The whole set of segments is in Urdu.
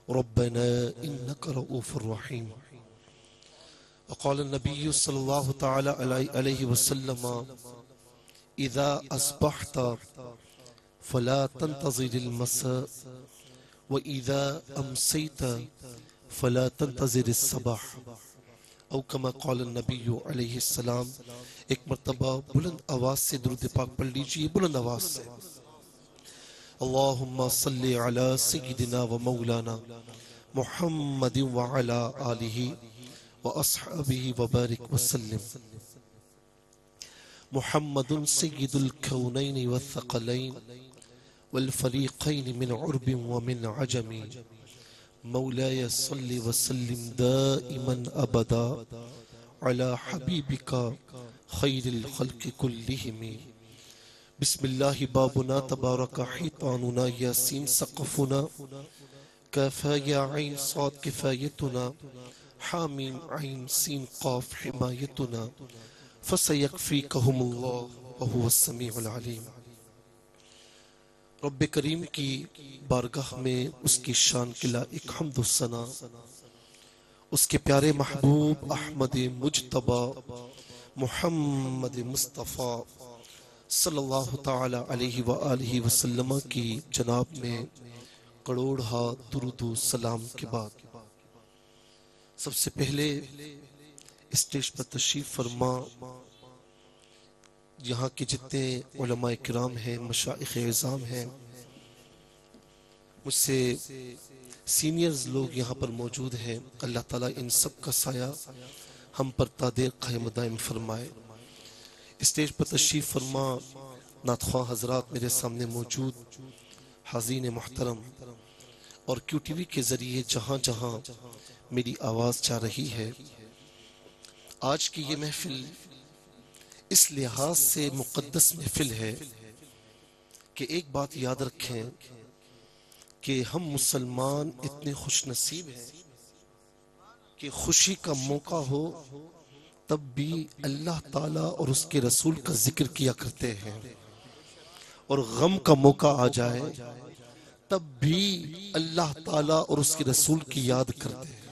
ربنا إنك رؤوف رحيم. وقال النبي صلى الله تعالى عليه وسلم إذا أصبحت فلا تنتظر المساء وإذا أمسيت فلا تنتظر الصباح، او کما قال النبی علیہ السلام. ایک مرتبہ بلند آواز سے درود پاک پڑھ لیجئے، بلند آواز سے. اللہم صلی علی سیدنا و مولانا محمد وعلی آلہ واصحابہ وبارک وسلم. محمد سید الکونین والثقلین والفریقین من عرب ومن عجم. مولاي صل وسلم دائما أبدا على حبيبك خير الخلق كلهم. بسم الله بابنا تبارك حيطاننا ياسين سقفنا كافا يا عين صاد كفايتنا حاميم عين سين قاف حمايتنا فسيكفيكهم الله وهو السميع العليم. رب کریم کی بارگاہ میں اس کی شان کے لائق حمد و ثنا، اس کے پیارے محبوب احمد مجتبی محمد مصطفیٰ صلی اللہ تعالی علیہ وآلہ وسلم کی جناب میں کروڑہا درود و سلام کے بعد، سب سے پہلے اسٹیج پر تشریف فرما یہاں کے جتنے علماء کرام ہیں، مشائخ اعظام ہیں، مجھ سے سینئرز لوگ یہاں پر موجود ہیں. اللہ تعالیٰ ان سب کا سایہ ہم پر تا دیر قائم دائم فرمائے. اسٹیج پر تشریف فرما نعت خواہ حضرات میرے سامنے موجود، حاضرین محترم، اور کیو ٹی وی کے ذریعے جہاں جہاں میری آواز جا رہی ہے. آج کی یہ محفل اس لحاظ سے مقدس محفل ہے کہ ایک بات یاد رکھیں کہ ہم مسلمان اتنے خوش نصیب ہیں کہ خوشی کا موقع ہو تب بھی اللہ تعالیٰ اور اس کے رسول کا ذکر کیا کرتے ہیں، اور غم کا موقع آ جائے تب بھی اللہ تعالیٰ اور اس کے رسول کی یاد کرتے ہیں.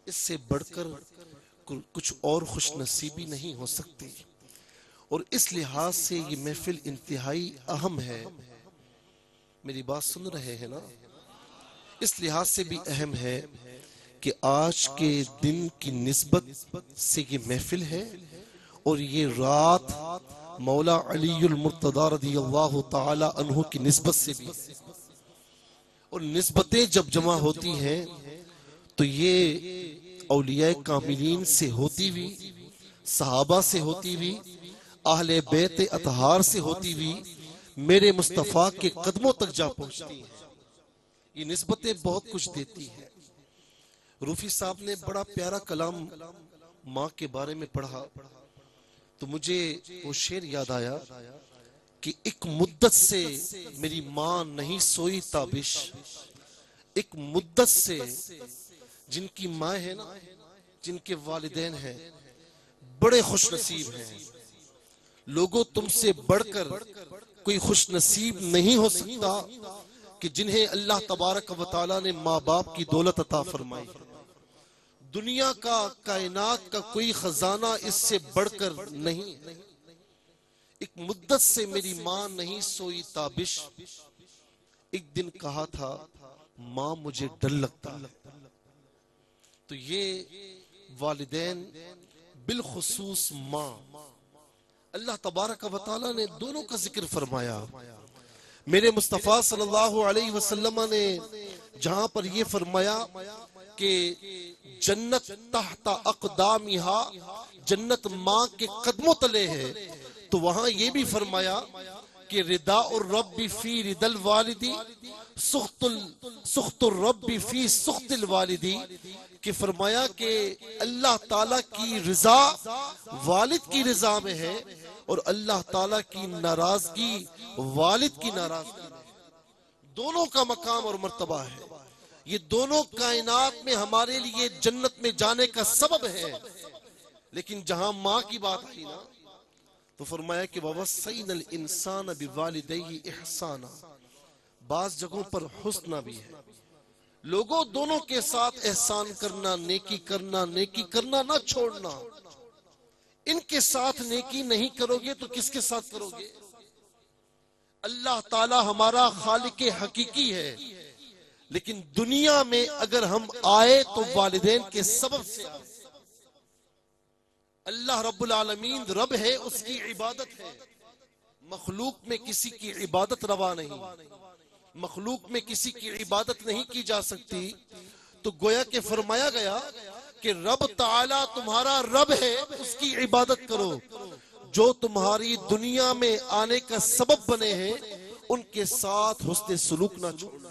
اس سے بڑھ کر کچھ اور خوش نصیبی نہیں ہو سکتی، اور اس لحاظ سے یہ محفل انتہائی اہم ہے. میری بات سن رہے ہیں نا؟ اس لحاظ سے بھی اہم ہے کہ آج کے دن کی نسبت سے یہ محفل ہے، اور یہ رات مولا علی المرتضی رضی اللہ تعالی عنہ کی نسبت سے بھی. اور نسبتیں جب جمع ہوتی ہیں تو یہ اولیاء کاملین سے ہوتی ہوئی، صحابہ سے ہوتی ہوئی، اہل بیت اطہار سے ہوتی ہوئی میرے مصطفیٰ کے قدموں تک جا پہنچتی ہیں. یہ نسبتیں بہت کچھ دیتی ہیں. روفی صاحب نے بڑا پیارا کلام ماں کے بارے میں پڑھا تو مجھے وہ شعر یاد آیا کہ ایک مدت سے میری ماں نہیں سوئی تابش. ایک مدت سے جن کی ماں ہے نا، جن کے والدین ہیں، بڑے خوش نصیب ہیں. لوگوں تم سے بڑھ کر کوئی خوش نصیب نہیں ہو سکتا کہ جنہیں اللہ تبارک و تعالیٰ نے ماں باپ کی دولت عطا فرمائی. دنیا کا، کائنات کا کوئی خزانہ اس سے بڑھ کر نہیں. ایک مدت سے میری ماں نہیں سوئی تابش. ایک دن کہا تھا ماں مجھے ڈر لگتا ہے. تو یہ والدین بالخصوص ماں، اللہ تبارک و تعالیٰ نے دونوں کا ذکر فرمایا. میرے مصطفیٰ صلی اللہ علیہ وسلم نے جہاں پر یہ فرمایا کہ جنت تحت اقدامہا، جنت ماں کے قدموں تلے ہے، تو وہاں یہ بھی فرمایا کہ رداء الرب فی رد الوالدی سخط الرب فی سخط الوالدی، کہ فرمایا کہ اللہ تعالیٰ کی رضا والد کی رضا میں ہے، اور اللہ تعالیٰ کی ناراضگی والد کی ناراضگی میں. دونوں کا مقام اور مرتبہ ہے. یہ دونوں کائنات میں ہمارے لیے جنت میں جانے کا سبب ہے. لیکن جہاں ماں کی بات آئی نا تو فرمایا کہ وَوَصَّيْنَا الْإِنسَانَ بِوَالِدَيْهِ إِحْسَانًا. بعض جگہوں پر حسنہ بھی ہے، لوگوں دونوں کے ساتھ احسان کرنا، نیکی کرنا نہ چھوڑنا۔ ان کے ساتھ نیکی نہیں کرو گے تو کس کے ساتھ کرو گے؟ اللہ تعالی ہمارا خالق حقیقی ہے، لیکن دنیا میں اگر ہم آئے تو والدین کے سبب سے آئے۔ اللہ رب العالمین رب ہے، اس کی عبادت ہے۔ مخلوق میں کسی کی عبادت روا نہیں، مخلوق میں کسی کی عبادت نہیں کی جا سکتی۔ تو گویا کہ فرمایا گیا کہ رب تعالی تمہارا رب ہے، اس کی عبادت کرو۔ جو تمہاری دنیا میں آنے کا سبب بنے ہیں ان کے ساتھ حسن سلوک نہ چھوڑنا۔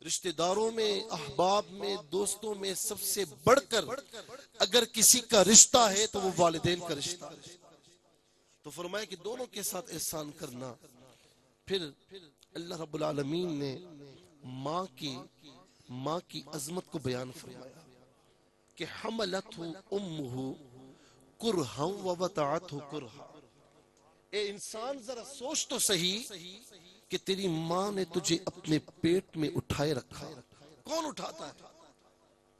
رشتہ داروں میں، احباب میں، دوستوں میں سب سے بڑھ کر اگر کسی کا رشتہ ہے تو وہ والدین کا رشتہ ہے۔ تو فرمایا کہ دونوں کے ساتھ احسان کرنا۔ پھر اللہ رب العالمین نے ماں کی عظمت کو بیان فرمایا کہ حملتہ امہ کرہا ووضعتہ کرہا۔ اے انسان ذرا سوچ تو صحیح کہ تیری ماں نے تجھے اپنے پیٹ میں اٹھائے رکھا۔ کون اٹھاتا ہے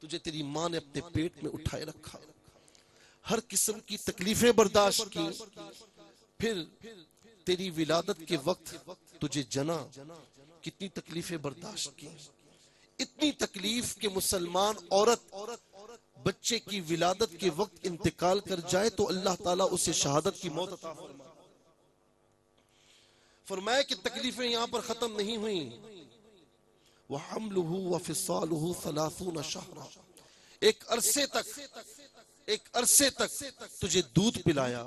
تجھے؟ تیری ماں نے اپنے پیٹ میں اٹھائے رکھا، ہر قسم کی تکلیفیں برداشت کی، پھر تیری ولادت کے وقت تجھے جنا، کتنی تکلیفیں برداشت کی۔ اتنی تکلیف کہ مسلمان عورت بچے کی ولادت کے وقت انتقال کر جائے تو اللہ تعالیٰ اسے شہادت کی موت عطا فرمائے۔ فرمایا کہ تکلیفیں یہاں پر ختم نہیں ہوئیں۔ وَحَمْلُهُ وَفِصَالُهُ 30 شَهْرًا، ایک عرصے تک تجھے دودھ پلایا،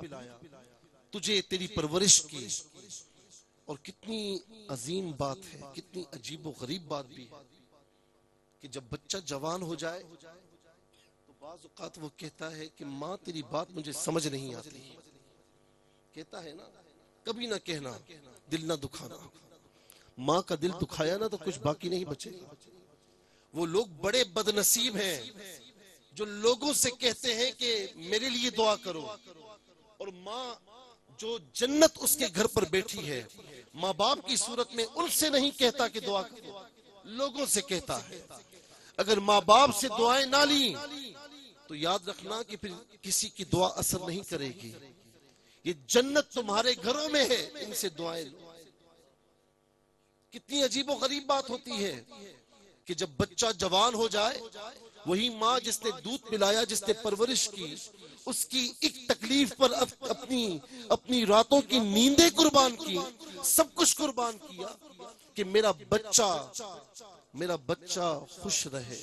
تجھے تیری پرورش کی۔ اور کتنی عظیم بات ہے، کتنی عجیب و غریب بات بھی ہے کہ جب بچہ جوان ہو جائے تو بعض اوقات وہ کہتا ہے کہ ماں تیری بات مجھے سمجھ نہیں آتی۔ کہتا ہے نا، کبھی نہ کہنا دل نہ دکھانا۔ ماں کا دل دکھایا نا تو کچھ باقی نہیں بچے گا۔ وہ لوگ بڑے بد نصیب ہیں جو لوگوں سے کہتے ہیں کہ میرے لیے دعا کرو، اور ماں جو جنت اس کے گھر پر بیٹھی ہے، ماں باپ کی صورت میں ان سے نہیں کہتا کہ دعا کرو، لوگوں سے کہتا ہے۔ اگر ماں باپ سے دعائیں نہ لیں تو یاد رکھنا کہ پھر کسی کی دعا اثر نہیں کرے گی۔ یہ جنت تمہارے گھروں میں ہے، ان سے دعائیں لو۔ کتنی عجیب و غریب بات ہوتی ہے کہ جب بچہ جوان ہو جائے، وہی ماں جس نے دودھ پلایا، جس نے پرورش کی، اس کی ایک تکلیف پر اپنی راتوں کی نیندیں قربان کی، سب کچھ قربان کیا کہ میرا بچہ خوش رہے،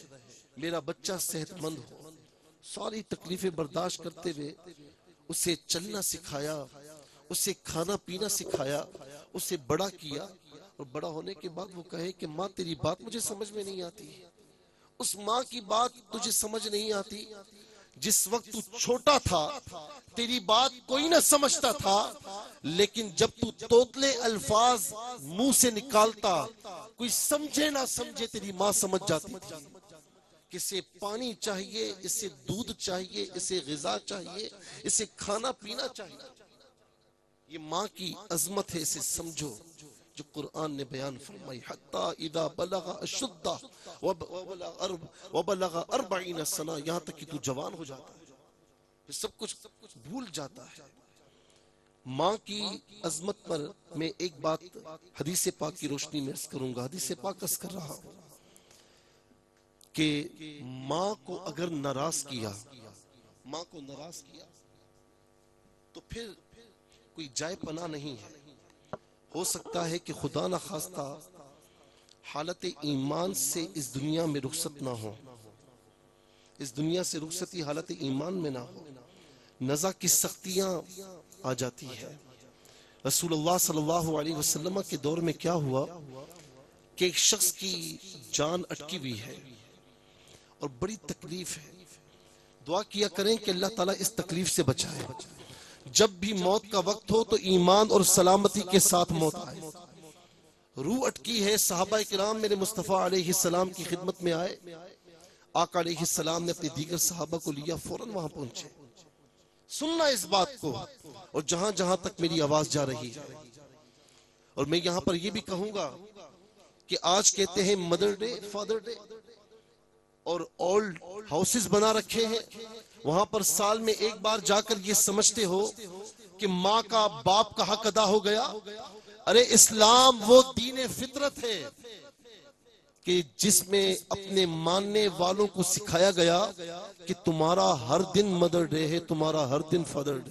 میرا بچہ صحت مند ہو۔ ساری تکلیفیں برداشت کرتے ہوئے اسے چلنا سکھایا، اسے کھانا پینا سکھایا، اسے بڑا کیا، اور بڑا ہونے کے بعد وہ کہے کہ ماں تیری بات مجھے سمجھ میں نہیں آتی۔ اس ماں کی بات تجھے سمجھ نہیں آتی جس وقت تو چھوٹا تھا، تیری بات کوئی نہ سمجھتا تھا، لیکن جب تو توتلے الفاظ منہ سے نکالتا، کوئی سمجھے نہ سمجھے تیری ماں سمجھ جاتی تھی کہ اسے پانی چاہیے، اسے دودھ چاہیے، اسے غذا چاہیے، اسے کھانا پینا چاہیے۔ یہ ماں کی عظمت ہے، اسے سمجھو جو قرآن نے بیان فرمائی۔ حَتَّى اِذَا بَلَغَ أَشُدَّهُ وَبَلَغَ 40 سنہ، یہاں تک کہ تو جوان ہو جاتا ہے، پھر سب کچھ بھول جاتا ہے۔ ماں کی عظمت پر میں ایک بات حدیث پاک کی روشنی میں عرض کروں گا، حدیث پاک عرض کر رہا ہوں کہ ماں کو اگر ناراض کیا تو پھر کوئی جائے پناہ نہیں ہے۔ ہو سکتا ہے کہ خدا نہ خواستہ حالت ایمان سے اس دنیا میں رخصت نہ ہو، اس دنیا سے رخصتی حالت ایمان میں نہ ہو، نزا کی سختیاں آ جاتی ہے۔ رسول اللہ صلی اللہ علیہ وسلم کے دور میں کیا ہوا کہ ایک شخص کی جان اٹکی ہوئی ہے اور بڑی تکلیف ہے۔ دعا کیا کریں کہ اللہ تعالیٰ اس تکلیف سے بچائے۔ جب بھی موت کا وقت ہو تو ایمان اور سلامتی کے ساتھ موت آئے۔ روح اٹکی ہے، صحابہ کرام میرے مصطفیٰ علیہ السلام کی خدمت میں آئے، آقا علیہ السلام نے اپنے دیگر صحابہ کو لیا، فوراً وہاں پہنچے۔ سننا اس بات کو، اور جہاں جہاں تک میری آواز جا رہی ہے، اور میں یہاں پر یہ بھی کہوں گا کہ آج کہتے ہیں مدر ڈے، فادر ڈے، اور اولڈ ہاؤسز بنا رکھے ہیں، وہاں پر سال میں ایک بار جا کر یہ سمجھتے ہو کہ ماں کا باپ کا حق ادا ہو گیا۔ ارے اسلام وہ دین فطرت ہے کہ جس میں اپنے ماننے والوں کو سکھایا گیا کہ تمہارا ہر دن مدر ڈے ہے، تمہارا ہر دن فادر ڈے۔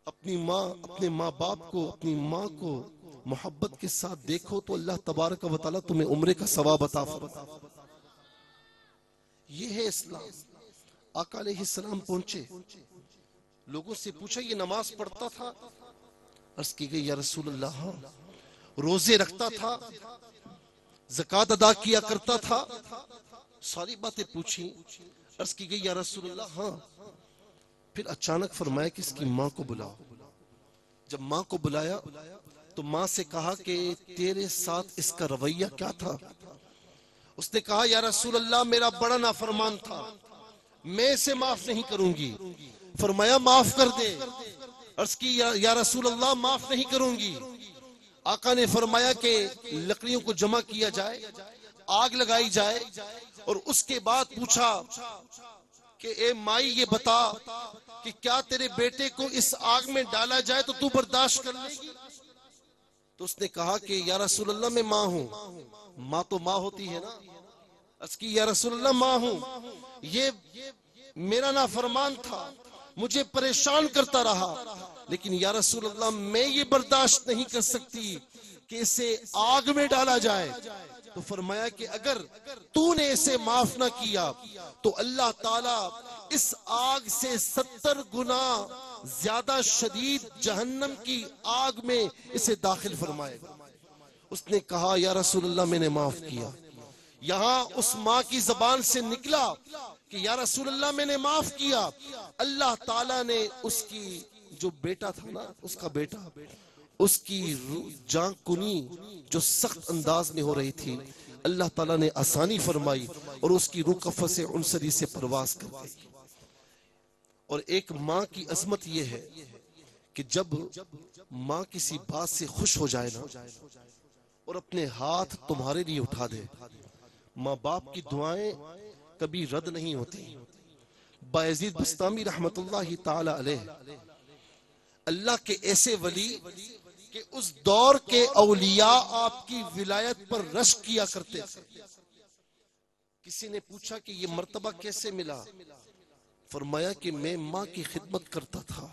اپنی ماں، اپنے ماں باپ کو، اپنی ماں کو محبت کے ساتھ دیکھو تو اللہ تبارک و تعالیٰ تمہیں عمرے کا ثواب عطا فرمائے۔ یہ ہے اسلام۔ آقا علیہ السلام پہنچے، لوگوں سے پوچھا یہ نماز پڑھتا تھا؟ عرض کی گئی یا رسول اللہ ہاں۔ روزے رکھتا تھا؟ زکوٰۃ ادا کیا کرتا تھا؟ ساری باتیں پوچھی، عرض کی گئی یا رسول اللہ ہاں۔ پھر اچانک فرمایا کہ اس کی ماں کو بلاؤ۔ جب ماں کو بلایا تو ماں سے کہا کہ تیرے ساتھ اس کا رویہ کیا تھا؟ اس نے کہا یا رسول اللہ میرا بڑا نافرمان تھا، میں اسے معاف نہیں کروں گی۔ فرمایا معاف کر دے۔ عرض کی یا رسول اللہ معاف نہیں کروں گی۔ آقا نے فرمایا کہ لکڑیوں کو جمع کیا جائے، آگ لگائی جائے، اور اس کے بعد پوچھا کہ اے مائی یہ بتا کہ کیا تیرے بیٹے کو اس آگ میں ڈالا جائے تو برداشت کر لے گی؟ تو اس نے کہا کہ یا رسول اللہ میں ماں ہوں۔ ماں تو ماں ہوتی ہے نا۔ اس کی یا رسول اللہ ماں ہوں، یہ میرا نافرمان تھا، مجھے پریشان کرتا رہا، لیکن یا رسول اللہ میں یہ برداشت نہیں کر سکتی کہ اسے آگ میں ڈالا جائے۔ تو فرمایا کہ اگر تو نے اسے معاف نہ کیا تو اللہ تعالیٰ اس آگ سے 70 گنا زیادہ شدید جہنم کی آگ میں اسے داخل فرمائے گا۔ اس نے کہا یا رسول اللہ میں نے معاف کیا۔ یہاں اس ماں کی زبان سے نکلا کہ یا رسول اللہ میں نے معاف کیا۔ اللہ تعالیٰ نے اس کی جو بیٹا تھا نا، اس کا بیٹا، اس کی جان کنی جو سخت انداز میں ہو رہی تھی، اللہ تعالیٰ نے آسانی فرمائی اور اس کی روح قفس عنصری سے پرواز کر گئی۔ اور ایک ماں کی عظمت یہ ہے کہ جب ماں کسی بات سے خوش ہو جائے نا اور اپنے ہاتھ تمہارے لیے اٹھا دے، ماں باپ کی دعائیں کبھی رد نہیں ہوتی۔ بایزید بستامی رحمت اللہ تعالی علیہ اللہ کے ایسے ولی کہ اس دور کے اولیاء آپ کی ولایت پر رشک کیا کرتے تھے۔ کسی نے پوچھا کہ یہ مرتبہ کیسے ملا؟ فرمایا کہ میں ماں کی خدمت کرتا تھا۔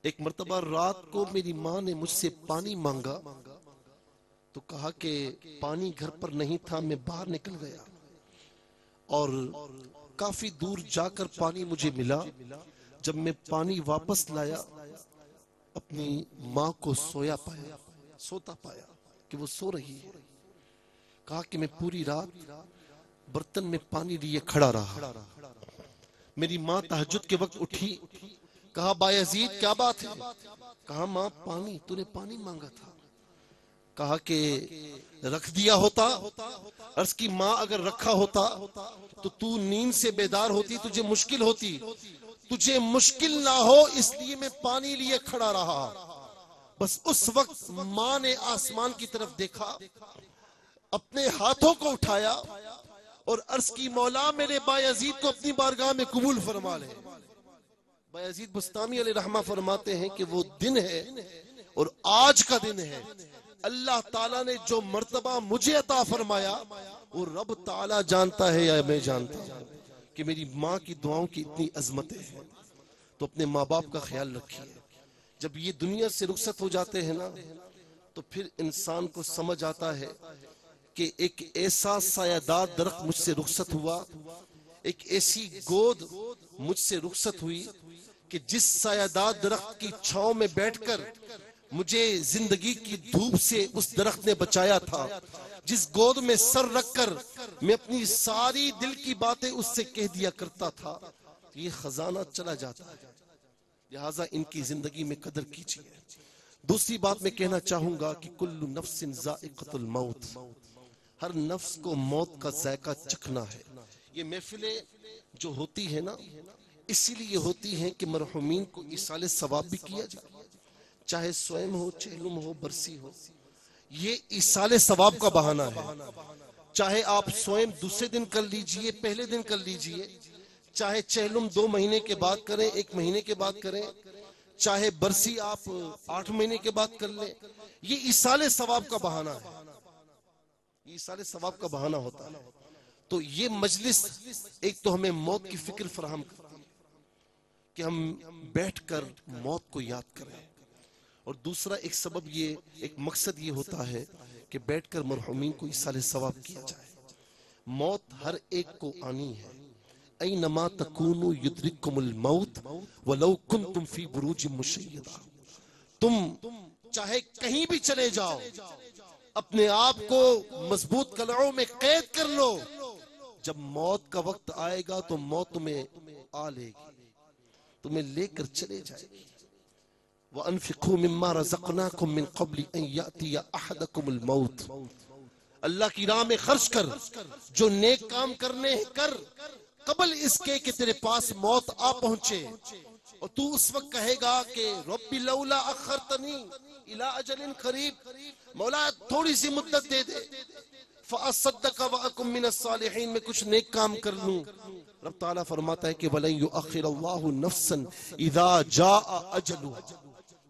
ایک مرتبہ رات کو میری ماں نے مجھ سے پانی مانگا تو کہا کہ پانی گھر پر نہیں تھا، میں باہر نکل گیا اور کافی دور جا کر پانی مجھے ملا۔ جب میں پانی واپس لایا اپنی ماں کو سوتا پایا کہ وہ سو رہی ہے۔ کہا کہ میں پوری رات برتن میں پانی لیے کھڑا رہا۔ میری ماں تہجد کے وقت اٹھی، کہا بایزید کیا بات ہے؟ کہا ماں پانی، تو نے پانی مانگا تھا۔ کہا کہ رکھ دیا ہوتا۔ عرض کی ماں اگر رکھا ہوتا تو نیند سے بیدار ہوتی، تجھے مشکل ہوتی، تجھے مشکل نہ ہو اس لیے میں پانی لیے کھڑا رہا۔ بس اس وقت ماں نے آسمان کی طرف دیکھا، اپنے ہاتھوں کو اٹھایا اور عرض کی مولا میرے بایزید کو اپنی بارگاہ میں قبول فرما لے۔ بایزید بستامی علیہ رحمہ فرماتے ہیں کہ وہ دن ہے اور آج کا دن ہے، اللہ تعالیٰ نے جو مرتبہ مجھے عطا فرمایا وہ رب تعالیٰ جانتا ہے یا میں جانتا ہوں کہ میری ماں کی دعاؤں کی اتنی عظمتیں ہیں۔ تو اپنے ماں باپ کا خیال رکھیے۔ جب یہ دنیا سے رخصت ہو جاتے ہیں نا تو پھر انسان کو سمجھ آتا ہے کہ ایک ایسا سایہ دار درخت مجھ سے رخصت ہوا، ایک ایسی گود مجھ سے رخصت ہوئی کہ جس سایہ دار درخت کی چھاؤں میں بیٹھ کر مجھے زندگی کی دھوپ سے اس درخت نے بچایا تھا، جس گود میں سر رکھ کر میں اپنی ساری دل کی باتیں اس سے کہہ دیا کرتا تھا، یہ خزانہ چلا جاتا ہے، لہٰذا ان کی زندگی میں قدر کیجیے۔ دوسری بات میں کہنا چاہوں گا کہ کل نفس ذائقۃ الموت، ہر نفس کو موت کا ذائقہ چکھنا ہے۔ یہ محفلیں جو ہوتی ہیں نا اسی لیے ہوتی ہیں کہ مرحومین کو ایصال ثواب بھی کیا جائے، چاہے سوئم ہو، چہلم ہو، برسی ہو۔ یہ ایصال ثواب کا بہانہ ہے. چاہے آپ سوئم دوسرے دن کر لیجئے، پہلے دن کر لیجئے، چاہے چہلم 2 مہینے کے بعد کریں، 1 مہینے کے بعد کریں، چاہے برسی آپ 8 مہینے کے بعد کر لیں، یہ ایصال ثواب کا بہانہ ہے. یہ ایصال ثواب کا بہانہ ہوتا ہے. تو یہ مجلس ایک تو ہمیں موت کی فکر فراہم کرتی ہے کہ ہم بیٹھ کر موت کو یاد کریں، اور دوسرا ایک سبب یہ، ایک مقصد یہ ہوتا ہے کہ بیٹھ کر مرحومین کو ایصال ثواب کیا جائے. موت ہر ایک کو آنی ہے. اینما تکونوا یدرککم الموت ولو کنتم فی بروج مشیدہ. تم چاہے کہیں بھی چلے جاؤ، اپنے آپ کو مضبوط قلعوں میں قید کر لو. جب موت کا وقت آئے گا تو موت تمہیں آ لے گی، تمہیں لے کر چلے جائے گی. وَأَنفِقُوا مِمَّا رَزَقْنَاكُم مِّن قَبْلِ أَن يَأْتِيَ أَحَدَكُمُ الْمَوْتُ. اللہ کی راہ میں خرچ کر، جو نیک کام کرنے ہیں کر، قبل اس کے کہ تیرے پاس موت آ پہنچے. اور تو اس وقت کہے گا کہ رب لولا اخرتنی الی اجل قریب، مولا تھوڑی سی مدت دے دے، فاصدق واکن من الصالحین، میں کچھ نیک کام کر لوں. رب تعالیٰ فرماتا ہے کہ ولن یؤخر اللہ نفسا اذا جاء اجلها.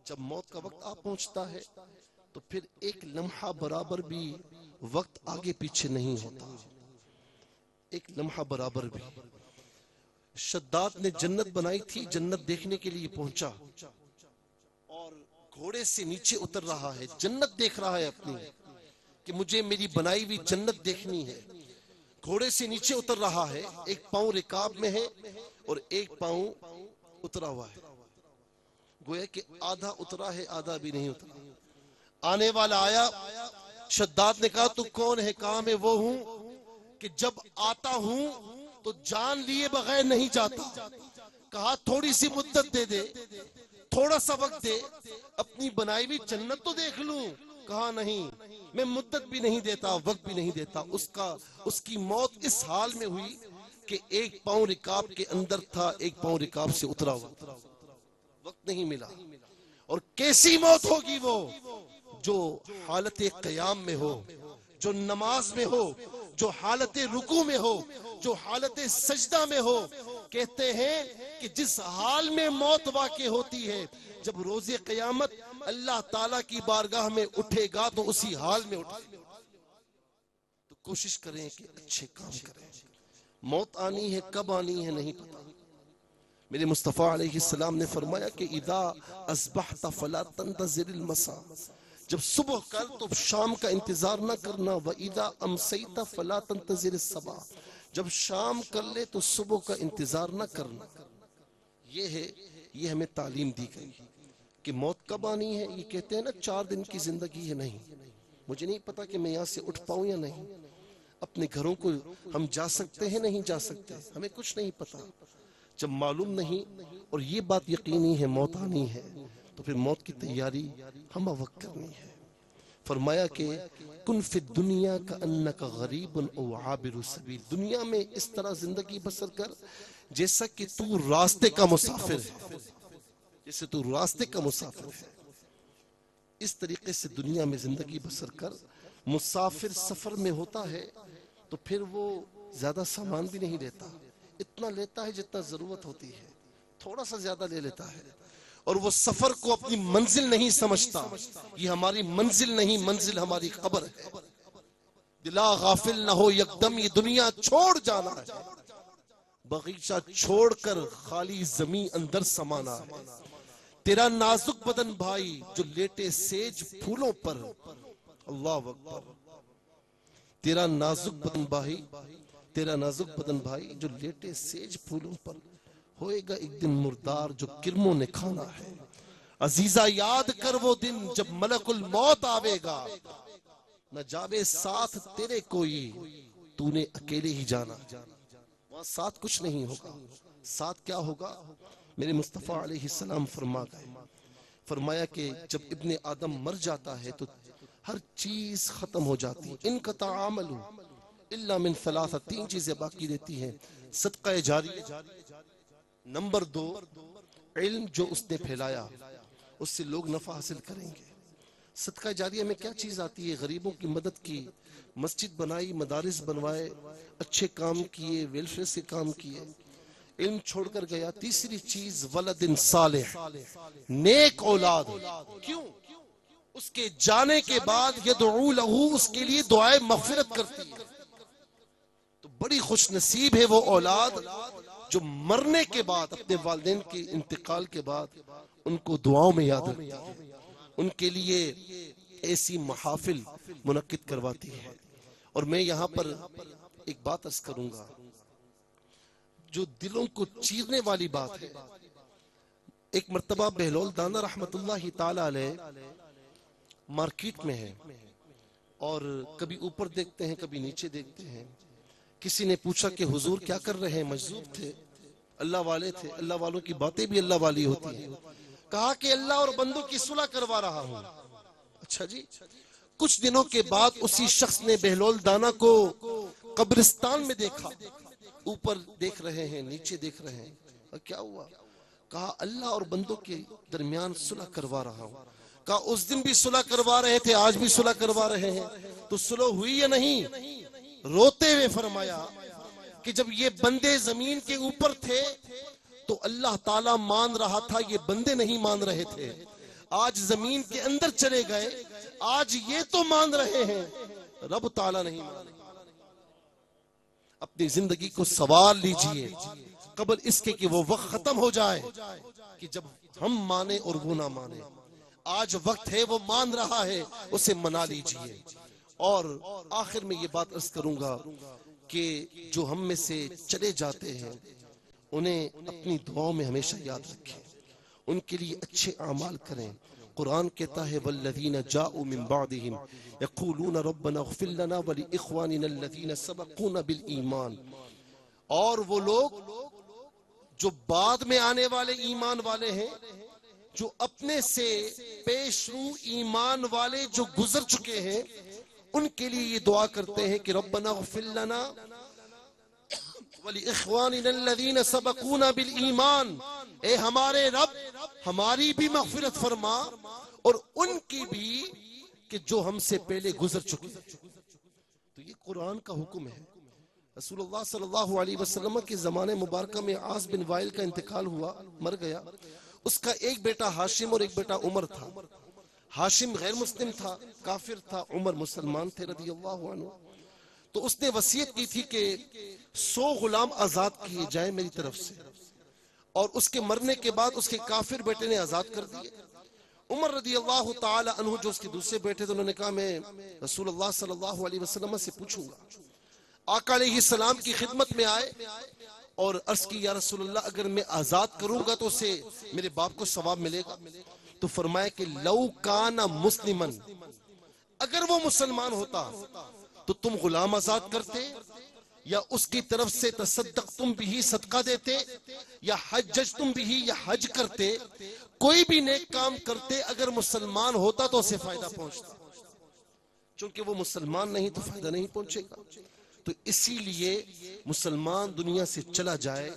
جب موت کا وقت آ پہنچتا ہے تو پھر ایک لمحہ برابر بھی وقت آگے پیچھے نہیں ہوتا، ایک لمحہ برابر بھی. شداد نے جنت بنائی تھی، جنت دیکھنے کے لیے پہنچا اور گھوڑے سے نیچے اتر رہا ہے، جنت دیکھ رہا ہے اپنی، کہ مجھے میری بنائی ہوئی جنت دیکھنی ہے. گھوڑے سے نیچے اتر رہا ہے، ایک پاؤں رکاب میں ہے اور ایک پاؤں اترا ہوا ہے، گویا کہ آدھا اترا ہے آدھا بھی نہیں اترا. آنے والا آیا، شداد نے کہا تو کون ہے؟ کہا میں وہ ہوں کہ جب آتا ہوں تو جان لیے بغیر نہیں جاتا. کہا تھوڑی سی مدت دے دے، تھوڑا سا وقت دے، اپنی بنائی ہوئی جنت تو دیکھ لوں. کہا نہیں، میں مدت بھی نہیں دیتا، وقت بھی نہیں دیتا. اس کی موت اس حال میں ہوئی کہ ایک پاؤں رکاب کے اندر تھا، ایک پاؤں رکاب سے اترا ہوا، وقت نہیں ملا. اور کیسی موت ہوگی وہ؟ جو حالت قیام میں ہو، جو نماز میں ہو، جو حالت رکوع میں ہو، جو حالت سجدہ میں ہو. کہتے ہیں کہ جس حال میں موت واقع ہوتی ہے، جب روز قیامت اللہ تعالیٰ کی بارگاہ میں اٹھے گا تو اسی حال میں اٹھے گا. تو کوشش کریں کہ اچھے کام کریں. موت آنی ہے، کب آنی ہے نہیں پتا. میرے مصطفیٰ علیہ السلام نے فرمایا کہ اذا اصبحت فلا تنتظر المساء، جب صبح کر تو شام کا انتظار نہ کرنا. وَإِذَا أَمْسَيْتَ فَلَا تَنْتَظِرِ الصَّبَاحَ، جب شام کر لے تو صبح کا انتظار نہ کرنا. یہ ہمیں تعلیم دی گئی کہ موت کب آنی ہے. یہ کہتے ہیں نا 4 دن کی زندگی ہے، نہیں، مجھے نہیں پتا کہ میں یہاں سے اٹھ پاؤں یا نہیں. اپنے گھروں کو ہم جا سکتے ہیں نہیں جا سکتے، ہمیں کچھ نہیں پتا. جب معلوم نہیں اور یہ بات یقینی ہے موت آنی ہے تو پھر موت کی تیاری ہم وقت کرنی ہے. فرمایا کہ کن فی الدنیا کأنک غریب او عابر سبیل، دنیا میں اس طرح زندگی بسر کر جیسا کہ تو راستے کا مسافر ہے، جیسے تو راستے کا مسافر ہے. اس طریقے سے دنیا میں زندگی بسر کر. مسافر سفر میں ہوتا ہے تو پھر وہ زیادہ سامان بھی نہیں لیتا، اتنا لیتا ہے جتنا ضرورت ہوتی ہے، تھوڑا سا زیادہ لے لیتا ہے. اور وہ سفر کو اپنی منزل نہیں سمجھتا. یہ ہماری منزل نہیں، منزل ہماری قبر ہے. دلا غافل نہ ہو یکدم، یہ دنیا چھوڑ جانا ہے. باغیچہ چھوڑ کر خالی زمین اندر سمانا ہے. تیرا نازک بدن بھائی جو لیٹے سیج پھولوں پر، اللہ اکبر. تیرا نازک بدن بھائی، تیرا نازک بدن بھائی جو لیٹے سیج پھولوں پر، ہوئے گا ایک دن مردار جو کرموں نے کھانا ہے. عزیزہ یاد کر وہ دن جب ملک الموت آوے گا، نہ جاوے ساتھ تیرے کوئی، تو نے اکیلے ہی جانا. وہاں ساتھ کچھ نہیں ہوگا. ساتھ کیا ہوگا؟ میرے مصطفیٰ علیہ السلام فرما گئے، فرمایا کہ جب ابن آدم مر جاتا ہے تو ہر چیز ختم ہو جاتی. انقطع عمل الا من ثلاثہ، 3 چیزیں باقی رہتی ہیں. صدقہ جاریہ، نمبر 2 علم جو اس نے پھیلایا، اس سے لوگ نفع حاصل کریں گے. صدقہ جاریہ میں کیا چیز آتی ہے؟ غریبوں کی مدد کی، مسجد بنائی، مدارس بنوائے، اچھے کام کیے، ویلفیئر سے کام کیے، علم چھوڑ کر گیا۔ تیسری چیز ولد صالح، نیک اولاد۔ کیوں؟ اس کے جانے کے بعد یدعو لہو، اس کے لیے دعائے مغفرت کرتی ہے۔ تو بڑی خوش نصیب ہے وہ اولاد جو مرنے کے بعد، اپنے والدین کے انتقال کے بعد ان کو دعاؤں میں یاد رکھتی ہے، ان کے لیے ایسی محافل منعقد کرواتی ہے۔ اور میں یہاں پر ایک بات عرض کروں گا جو دلوں کو چیرنے والی بات ہے۔ ایک مرتبہ بہلول دانا رحمت اللہ تعالی علیہ مارکیٹ میں ہے، اور کبھی اوپر دیکھتے ہیں کبھی نیچے دیکھتے ہیں۔ کسی نے پوچھا کہ حضور کیا کر رہے ہیں؟ مجذوب تھے، اللہ والے تھے، اللہ والوں کی باتیں بھی اللہ والی ہوتی ہیں۔ کہا کہ اللہ اور بندوں کی صلح کروا رہا ہوں۔ اچھا جی۔ کچھ دنوں کے بعد اسی شخص نے بہلول دانا کو قبرستان میں دیکھا، اوپر دیکھ رہے ہیں، نیچے دیکھ رہے ہیں۔ کیا ہوا؟ کہا اللہ اور بندوں کے درمیان صلح کروا رہا ہوں۔ کہا اس دن بھی صلح کروا رہے تھے، آج بھی صلح کروا رہے ہیں، تو صلح ہوئی یا نہیں؟ روتے ہوئے فرمایا کہ جب یہ بندے زمین کے اوپر تھے تو اللہ تعالیٰ مان رہا تھا، یہ بندے نہیں مان رہے تھے۔ آج زمین کے اندر چلے گئے، آج یہ تو مان رہے ہیں، رب تعالیٰ نہیں مان رہے۔ اپنی زندگی کو سوال لیجئے قبل اس کے کہ وہ وقت ختم ہو جائے کہ جب ہم مانے اور وہ نہ مانے۔ آج وقت ہے، وہ مان رہا ہے، اسے منا لیجئے۔ اور آخر میں یہ بات عرض کروں گا کہ جو ہم میں سے چلے جاتے ہیں انہیں اپنی دعاؤں میں ہمیشہ یاد رکھیں، ان کے لیے اچھے اعمال کریں۔ قرآن کہتا ہے والذین جاؤوا من بعدہم یقولون ربنا اغفر لنا ولاخواننا الذین سبقونا بالایمان، اور وہ لوگ جو بعد میں آنے والے ایمان والے ہیں، جو اپنے سے پیش رو ایمان والے جو گزر چکے ہیں، ان کے لیے یہ دعا کرتے ہیں کہ ربنا اغفر لنا ولاخواننا الذین سبقونا بالایمان، اے ہمارے رب ہماری بھی مغفرت فرما اور ان کی بھی کہ جو ہم سے پہلے گزر چکے ہیں۔ تو یہ قرآن کا حکم ہے۔ رسول اللہ صلی اللہ علیہ وسلم کے زمانے مبارکہ میں عاص بن وائل کا انتقال ہوا، مر گیا۔ اس کا ایک بیٹا ہاشم اور ایک بیٹا عمر تھا۔ ہاشم غیر مسلم تھا، کافر تھا، عمر مسلمان تھے رضی اللہ عنہ۔ تو اس نے وصیت کی تھی کہ 100 غلام آزاد کیے جائیں میری طرف سے، اور اس کے مرنے کے بعد اس کے کافر بیٹے نے آزاد کر دیے۔ عمر رضی اللہ تعالی عنہ جو اس کے دوسرے بیٹے تھے، انہوں نے کہا میں رسول اللہ صلی اللہ علیہ وسلم سے پوچھوں گا۔ آقا علیہ السلام کی خدمت میں آئے اور عرض کی یا رسول اللہ اگر میں آزاد کروں گا تو اسے میرے باپ کو ثواب ملے گا؟ تو فرمایا کہ لو کان مسلمن، اگر وہ مسلمان ہوتا تو تم غلام آزاد کرتے، یا اس کی طرف سے تصدق تم بھی صدقہ دیتے، یا حجج تم بھی یا حج کرتے، کوئی بھی نیک کام کرتے، اگر مسلمان ہوتا تو اسے فائدہ پہنچتا، چونکہ وہ مسلمان نہیں تو فائدہ نہیں پہنچے گا۔ تو اسی لیے مسلمان دنیا سے چلا جائے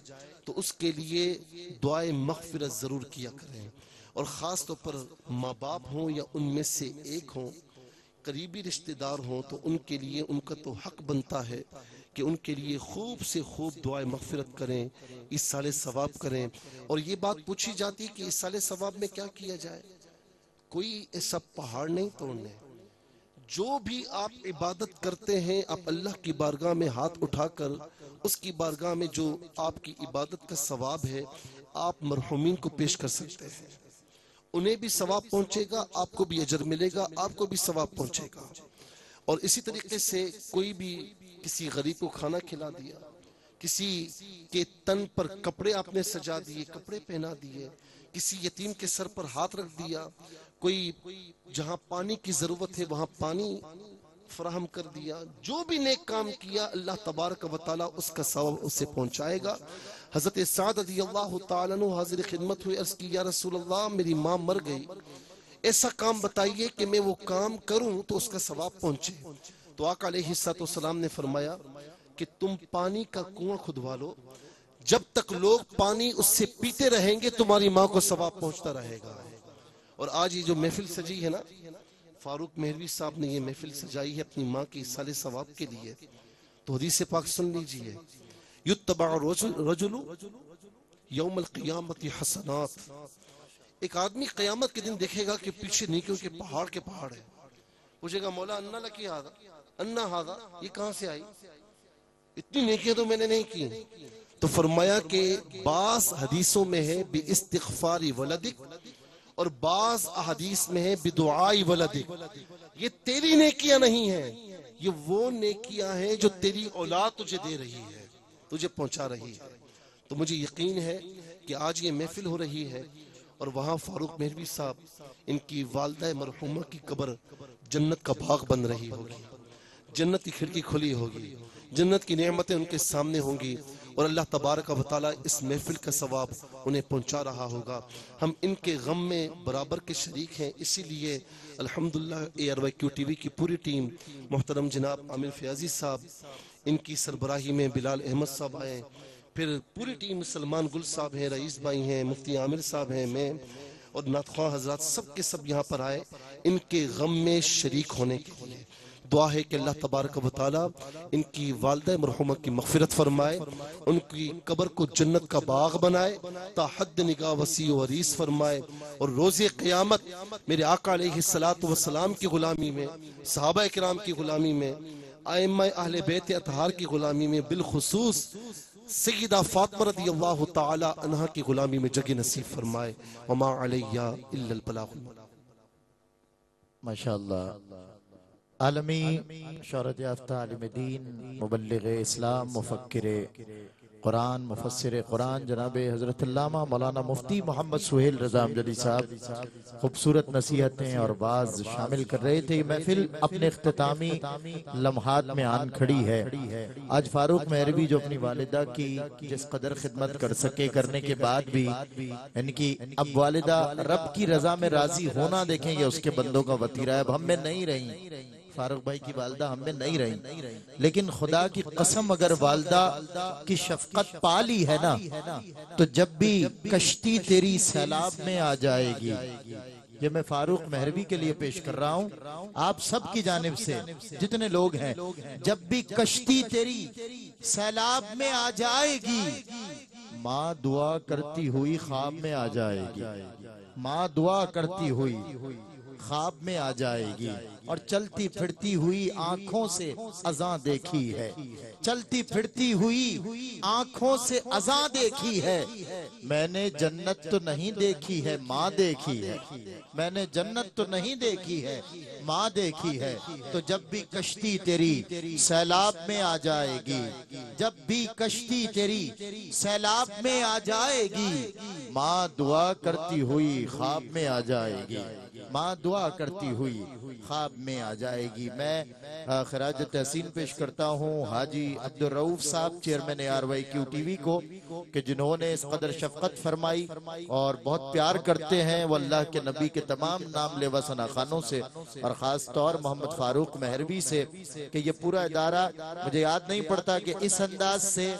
تو اس کے لیے دعائے مغفرت ضرور کیا کریں، اور خاص طور پر ماں باپ ہوں یا ان میں سے ایک ہوں، قریبی رشتہ دار ہوں، تو ان کے لیے ان کا تو حق بنتا ہے کہ ان کے لیے خوب سے خوب دعائے مغفرت کریں، ایصال ثواب کریں۔ اور یہ بات پوچھی جاتی کہ ایصال ثواب میں کیا کیا جائے؟ کوئی ایسا پہاڑ نہیں توڑنے، جو بھی آپ عبادت کرتے ہیں آپ اللہ کی بارگاہ میں ہاتھ اٹھا کر اس کی بارگاہ میں جو آپ کی عبادت کا ثواب ہے آپ مرحومین کو پیش کر سکتے ہیں، انہیں بھی ثواب پہنچے گا، آپ کو بھی اجر ملے گا، آپ کو بھی ثواب پہنچے گا۔ اور اسی طریقے سے کوئی بھی کسی غریب کو کھانا کھلا دیا، کسی کے تن پر کپڑے آپ نے سجا دیے، کپڑے پہنا دیے، کسی یتیم کے سر پر ہاتھ رکھ دیا، کوئی جہاں پانی کی ضرورت ہے وہاں پانی فراہم کر دیا، جو بھی نیک کام کیا اللہ تبارک و تعالی اس کا ثواب اسے پہنچائے گا۔ حضرت سعد رضی اللہ تعالیٰ عنہ حاضر خدمت ہوئے، عرض کی یا رسول اللہ میری ماں مر گئی، ایسا کام بتائیے کہ میں وہ کام کروں تو اس کا ثواب پہنچے۔ تو آقا علیہ السلام نے فرمایا کہ تم پانی کا کنواں کھدوا لو، جب تک لوگ پانی اس سے پیتے رہیں گے تمہاری ماں کو ثواب پہنچتا رہے گا۔ اور آج یہ جو محفل سجی ہے نا، فاروق مہروی صاحب نے یہ محفل سجائی ہے اپنی ماں کے اصال ثواب کے لیے، تو حدیث پاک سن لیجئے، یتبع رجل یوم القیامت حسنات، ایک آدمی قیامت کے دن دیکھے گا کہ پیچھے نیکیوں کے پہاڑ ہیں، پوچھے گا مولا انا لکی ہذا، انا ہذا، یہ کہاں سے آئی؟ اتنی نیکیاں تو میں نے نہیں کی۔ تو فرمایا کہ بعض حدیثوں میں ہے باستغفار ولدک، اور بعض احادیث میں ہے بدعاء ولدک، یہ تیری نیکیاں نہیں ہیں، یہ وہ نیکیاں ہیں جو تیری اولاد تجھے دے رہی ہے، تجھے پہنچا رہی ہے۔ تو مجھے یقین ہے کہ آج یہ محفل ہو رہی ہے اور وہاں فاروق مہروی صاحب، ان کی والدہ مرحومہ کی قبر جنت کا باغ بن رہی ہوگی، جنت کی کھڑکی کھلی ہوگی، جنت کی نعمتیں ان کے سامنے ہوں گی، اور اللہ تبارک و تعالیٰ اس محفل کا ثواب انہیں پہنچا رہا ہوگا۔ ہم ان کے غم میں برابر کے شریک ہیں، اسی لیے الحمدللہ ARYQ TV کی پوری ٹیم، محترم جناب عامر فیاضی صاحب، ان کی سربراہی میں بلال احمد صاحب آئے، پھر پوری ٹیم سلمان گل صاحب ہیں، رئیس بھائی ہیں، مفتی عامر صاحب ہیں، میں اور نعت خواہ حضرات سب کے سب یہاں پر آئے ان کے غم میں شریک ہونے کے لیے۔ دعا ہے کہ اللہ تبارک و تعالیٰ ان کی والدہ مرحومہ کی مغفرت فرمائے، ان کی قبر کو جنت کا باغ بنائے، تا حد نگاہ وسیع و عریض فرمائے، اور روز قیامت میرے آقا علیہ السلام کی غلامی میں، صحابہ کرام کی غلامی میں، ائمہ اہل بیت اطہار کی غلامی میں، بالخصوص سیدہ فاطمہ رضی اللہ تعالی عنہا کی غلامی میں جگہ نصیب فرمائے۔ وما علیہ الا البلاغ المبین۔ ماشاءاللہ، عالمی شہرت یافتہ عالم دین، مبلغ اسلام، مفکر قرآن، مفسر قرآن جناب حضرت علامہ مولانا مفتی محمد سہیل رضا امجدی صاحب خوبصورت نصیحتیں اور بعض شامل کر رہے تھے۔ یہ محفل اپنے اختتامی لمحات میں آن کھڑی ہے۔ آج فاروق مہروی جو اپنی والدہ کی جس قدر خدمت کر سکے، کرنے کے بعد بھی ان کی اب والدہ رب کی رضا میں راضی ہونا دیکھیں گے اس کے بندوں کا وطیرہ ہے۔ اب ہم میں نہیں رہی، فاروق بھائی کی والدہ ہم میں نہیں رہی، لیکن خدا کی قسم اگر والدہ کی شفقت پالی ہے نا، تو جب بھی کشتی تیری سیلاب میں آ جائے گی، یہ میں فاروق مہروی کے لیے پیش کر رہا ہوں، آپ سب کی جانب سے جتنے لوگ ہیں، جب بھی کشتی تیری سیلاب میں آ جائے گی، ماں دعا کرتی ہوئی خواب میں آ جائے گی، ماں دعا کرتی ہوئی خواب میں آ جائے گی، اور چلتی پھرتی ہوئی آنکھوں سے اذاں دیکھی ہے، چلتی پھرتی ہوئی آنکھوں سے اذاں دیکھی ہے، میں نے جنت تو نہیں دیکھی ہے ماں دیکھی ہے، میں نے جنت تو نہیں دیکھی ہے ماں دیکھی ہے۔ تو جب بھی کشتی تیری سیلاب میں آ جائے گی، جب بھی کشتی تیری سیلاب میں آ جائے گی، ماں دعا کرتی ہوئی خواب میں آ جائے گی، ماں دعا کرتی ہوئی خواب میں آ جائے گی۔ میں خراج تحسین پیش کرتا ہوں حاجی عبدالرؤف صاحب، چیئرمین ARYQ TV کو، کہ جنہوں نے اس قدر شفقت فرمائی اور بہت پیار کرتے ہیں وہ اللہ کے نبی کے تمام نام لیوا ثنا خانوں سے، اور خاص طور محمد فاروق مہروی سے، کہ یہ پورا ادارہ مجھے یاد نہیں پڑتا کہ اس انداز سے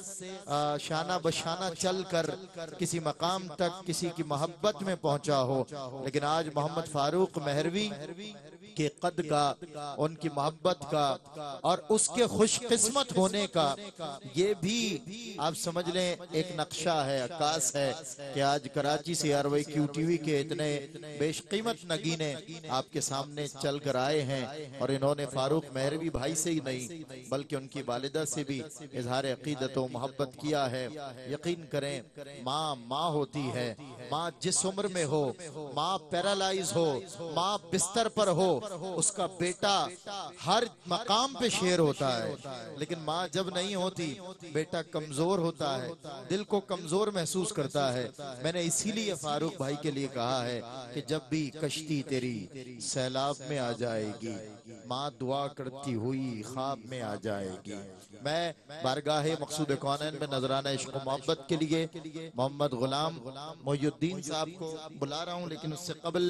شانہ بشانہ چل کر کسی مقام تک کسی کی محبت میں پہنچا ہو، لیکن آج محمد فاروق مہروی کے قد کا، ان کی محبت کا اور اس کے خوش قسمت ہونے کا یہ بھی آپ سمجھ لیں ایک نقشہ ہے، عکاس ہے، کہ آج کراچی سے ARYQ TV کے اتنے بیش قیمت نگینے آپ کے سامنے چل کر آئے ہیں، اور انہوں نے فاروق مہروی بھائی سے ہی نہیں بلکہ ان کی والدہ سے بھی اظہار عقیدت و محبت کیا ہے۔ یقین کریں، ماں ہوتی ہے، ماں جس عمر میں ہو، ماں پیرالائز ہو، ماں بستر پر ہو، اس کا بیٹا ہر مقام پہ شیر ہوتا ہے، لیکن ماں جب نہیں ہوتی بیٹا کمزور ہوتا ہے، دل کو کمزور محسوس کرتا ہے۔ میں نے اسی لیے فاروق بھائی کے لیے کہا ہے کہ جب بھی کشتی تیری سیلاب میں آ جائے گی، ماں دعا کرتی ہوئی خواب میں آ جائے گی۔ میں بارگاہ مقصود کونین میں نذرانہ عشق و محبت کے لیے محمد غلام محی الدین صاحب کو بلا رہا ہوں، لیکن اس سے قبل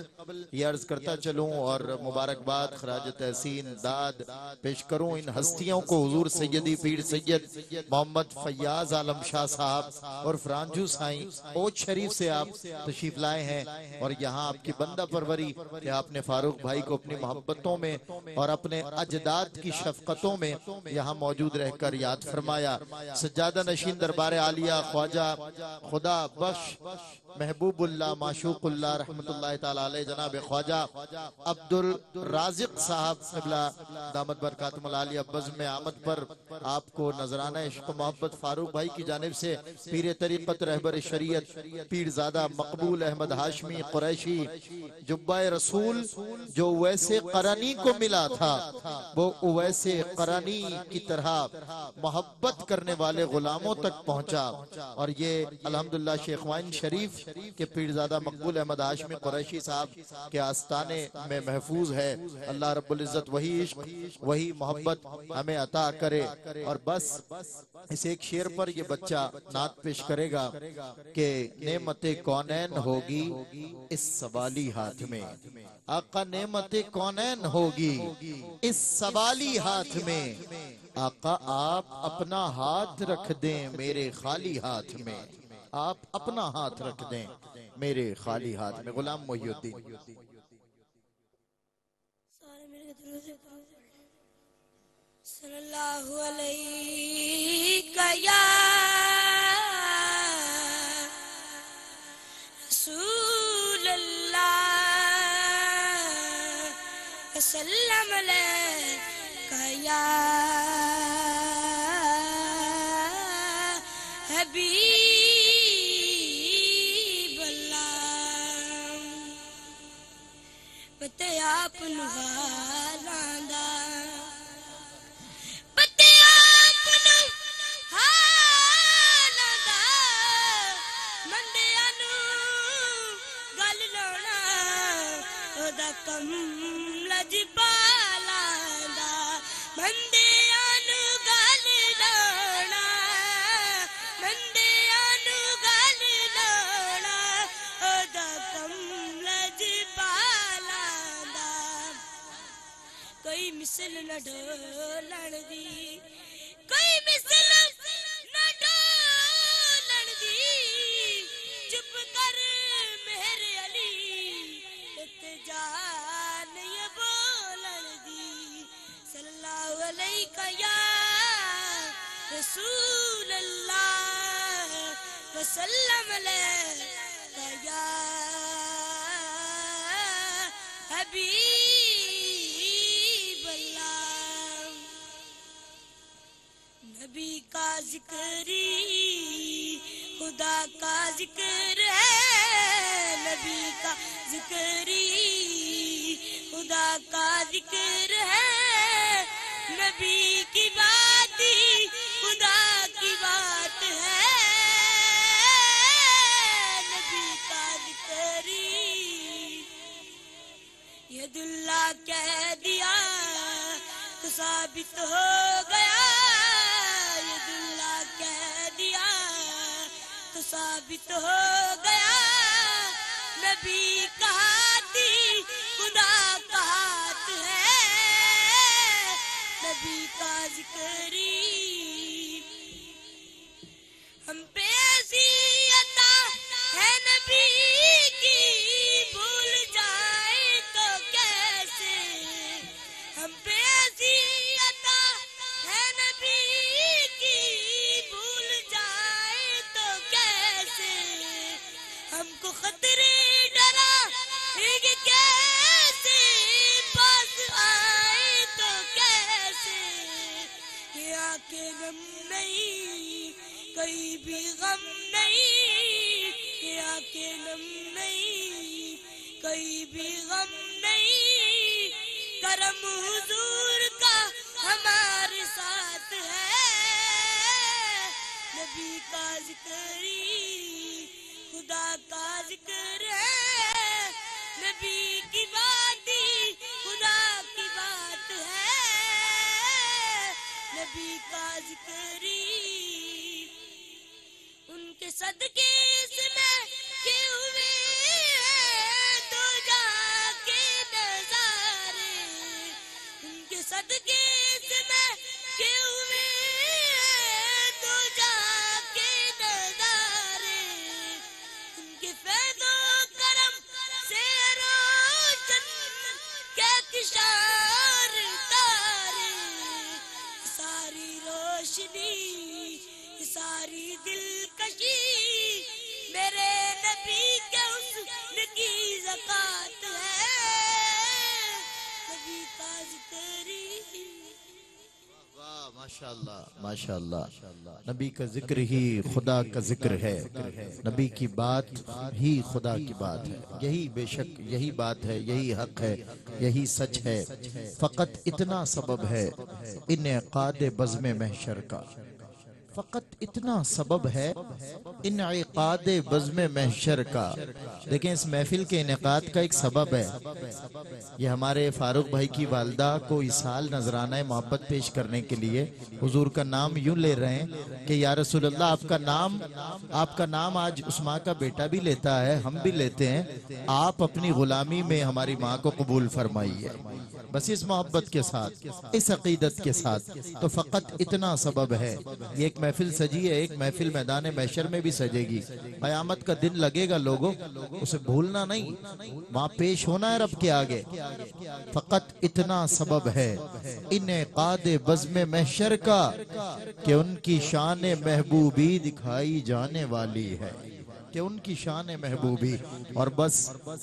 یہ عرض کرتا چلوں اور مبارکباد خراج تحسین داد پیش کروں ان ہستیوں کو، حضور سیدی پیر سید محمد فیاض عالم شاہ صاحب اور فرانجو سائیں اوچ شریف سے آپ تشریف لائے ہیں، اور یہاں آپ کی بندہ پروری کہ آپ نے فاروق بھائی کو اپنی محبتوں میں اور اپنے اجداد کی شفقتوں میں یہاں موجود رہ کر یاد فرمایا۔ سجادہ نشین دربار عالیہ خواجہ خدا بخش محبوب اللہ معشوق اللہ رحمت اللہ تعالی علیہ جناب خواجہ عبد الرازق صاحب قبلہ دامت برکاتم العالیہ بزم آمد پر آپ کو نذرانہ عشق و محبت فاروق بھائی کی جانب سے پیر طریقت رہبر شریعت پیرزادہ مقبول احمد ہاشمی قریشی جبہ رسول جو اویس قرنی کو ملا تھا، وہ اویس قرنی کی طرح محبت کرنے والے غلاموں تک پہنچا، اور یہ الحمدللہ شیخ وائن شریف کے پیرزادہ مقبول احمد ہاشمی قریشی صاحب کے آستانے میں محفوظ ہے۔ اللہ رب العزت وہی عشق وہی محبت ہمیں عطا کرے۔ اور بس اس ایک شعر پر یہ بچہ نعت پیش کرے گا کہ نعمت کونین ہوگی اس سوالی ہاتھ میں، آقا نعمت کونین ہوگی اس سوالی ہاتھ میں، آقا آپ اپنا ہاتھ رکھ دیں میرے خالی ہاتھ میں، آپ اپنا ہاتھ رکھ دیں میرے خالی ہاتھ میں۔ غلام محی الدین۔ صلی اللہ علیہ یا رسول اللہ وسلم علیہ یا حبیب اللہ، بتے آپ نغالان دا کم لج پالاندہ بندیاں نو گل لانا، بندیاں نو گل لانا، اودا کم لج پالاندہ، کوئی مثل نہ ڈولن دی، کوئی مثل نہ ڈولن دی، چپ کر میرے علی جان یہ بولن دی، صلی اللہ علیہ یا رسول اللہ وسلم علیہ یا حبیب اللہ۔ نبی کا ذکری خدا کا ذکر ہے، نبی کا ذکری خدا کا ذکر ہے، نبی کی بات ہی خدا کی بات ہے، نبی کا ذکری ید اللہ کہہ دیا تو ثابت ہو گیا، ید اللہ کہہ دیا تو ثابت ہو گیا، نبی کا ہاتھ خدا کا ہاتھ ہے، نبی کا ذکری ہم پہ ایسی عطا ہے نبی کی، بھول جائے تو کیسے، ہم پہ ایسی عطا ہے نبی کی، بھول جائے تو کیسے، ہم کو خطرے کیسے پاس آئے تو کیسے، یہ آنکھیں غم نہیں کوئی بھی غم نہیں، یہ آنکھیں غم نہیں کوئی بھی غم نہیں، کرم حضور کا ہمارے ساتھ ہے، نبی کا ذکری خدا کا ذکر ہے، نبی کی بات ہی خدا کی بات ہے، نبی کا ذکری ان کے صدقے سے میں کہ ہوئے ہیں دو جہاں کے نظارے، ان کے صدقے سے میں کہ ہوئے ہیں دو جہاں کے نظارے، ان کے فیض و کرم سے روشن کہکشان تارے، ساری روشنی ساری دلکشی میرے نبی کے حسن کی زکات ہے، نبی کا ذکر ہی واہ ماشاءاللہ ماشاءاللہ، نبی کا ذکر ہی خدا کا ذکر ہے، نبی کی بات ہی خدا کی بات ہے، یہی بے شک یہی بات ہے، یہی حق ہے، یہی سچ ہے۔ فقط اتنا سبب ہے انعقاد بزم محشر کا، فقط اتنا سبب ہے انعقاد بزم محشر کا۔ دیکھیں اس محفل کے انعقاد کا ایک سبب ہے، یہ ہمارے فاروق بھائی کی والدہ کو اس سال نذرانہ محبت پیش کرنے کے لیے حضور کا نام یوں لے رہے ہیں کہ یا رسول اللہ آپ کا نام آج اس ماں کا بیٹا بھی لیتا ہے، ہم بھی لیتے ہیں، آپ اپنی غلامی میں ہماری ماں کو قبول فرمائیے، بس اس محبت کے ساتھ، اس عقیدت کے ساتھ۔ تو فقط اتنا سبب ہے، یہ ایک محفل سجی ہے، ایک محفل میدان محشر میں بھی سجے گی، قیامت کا دن لگے گا، لوگوں اسے بھولنا نہیں، وہاں پیش ہونا ہے رب کے آگے۔ فقط اتنا سبب ہے انعقاد بزم محشر کا کہ ان کی شان محبوبی دکھائی جانے والی ہے، کہ ان کی شان محبوبی۔ اور بس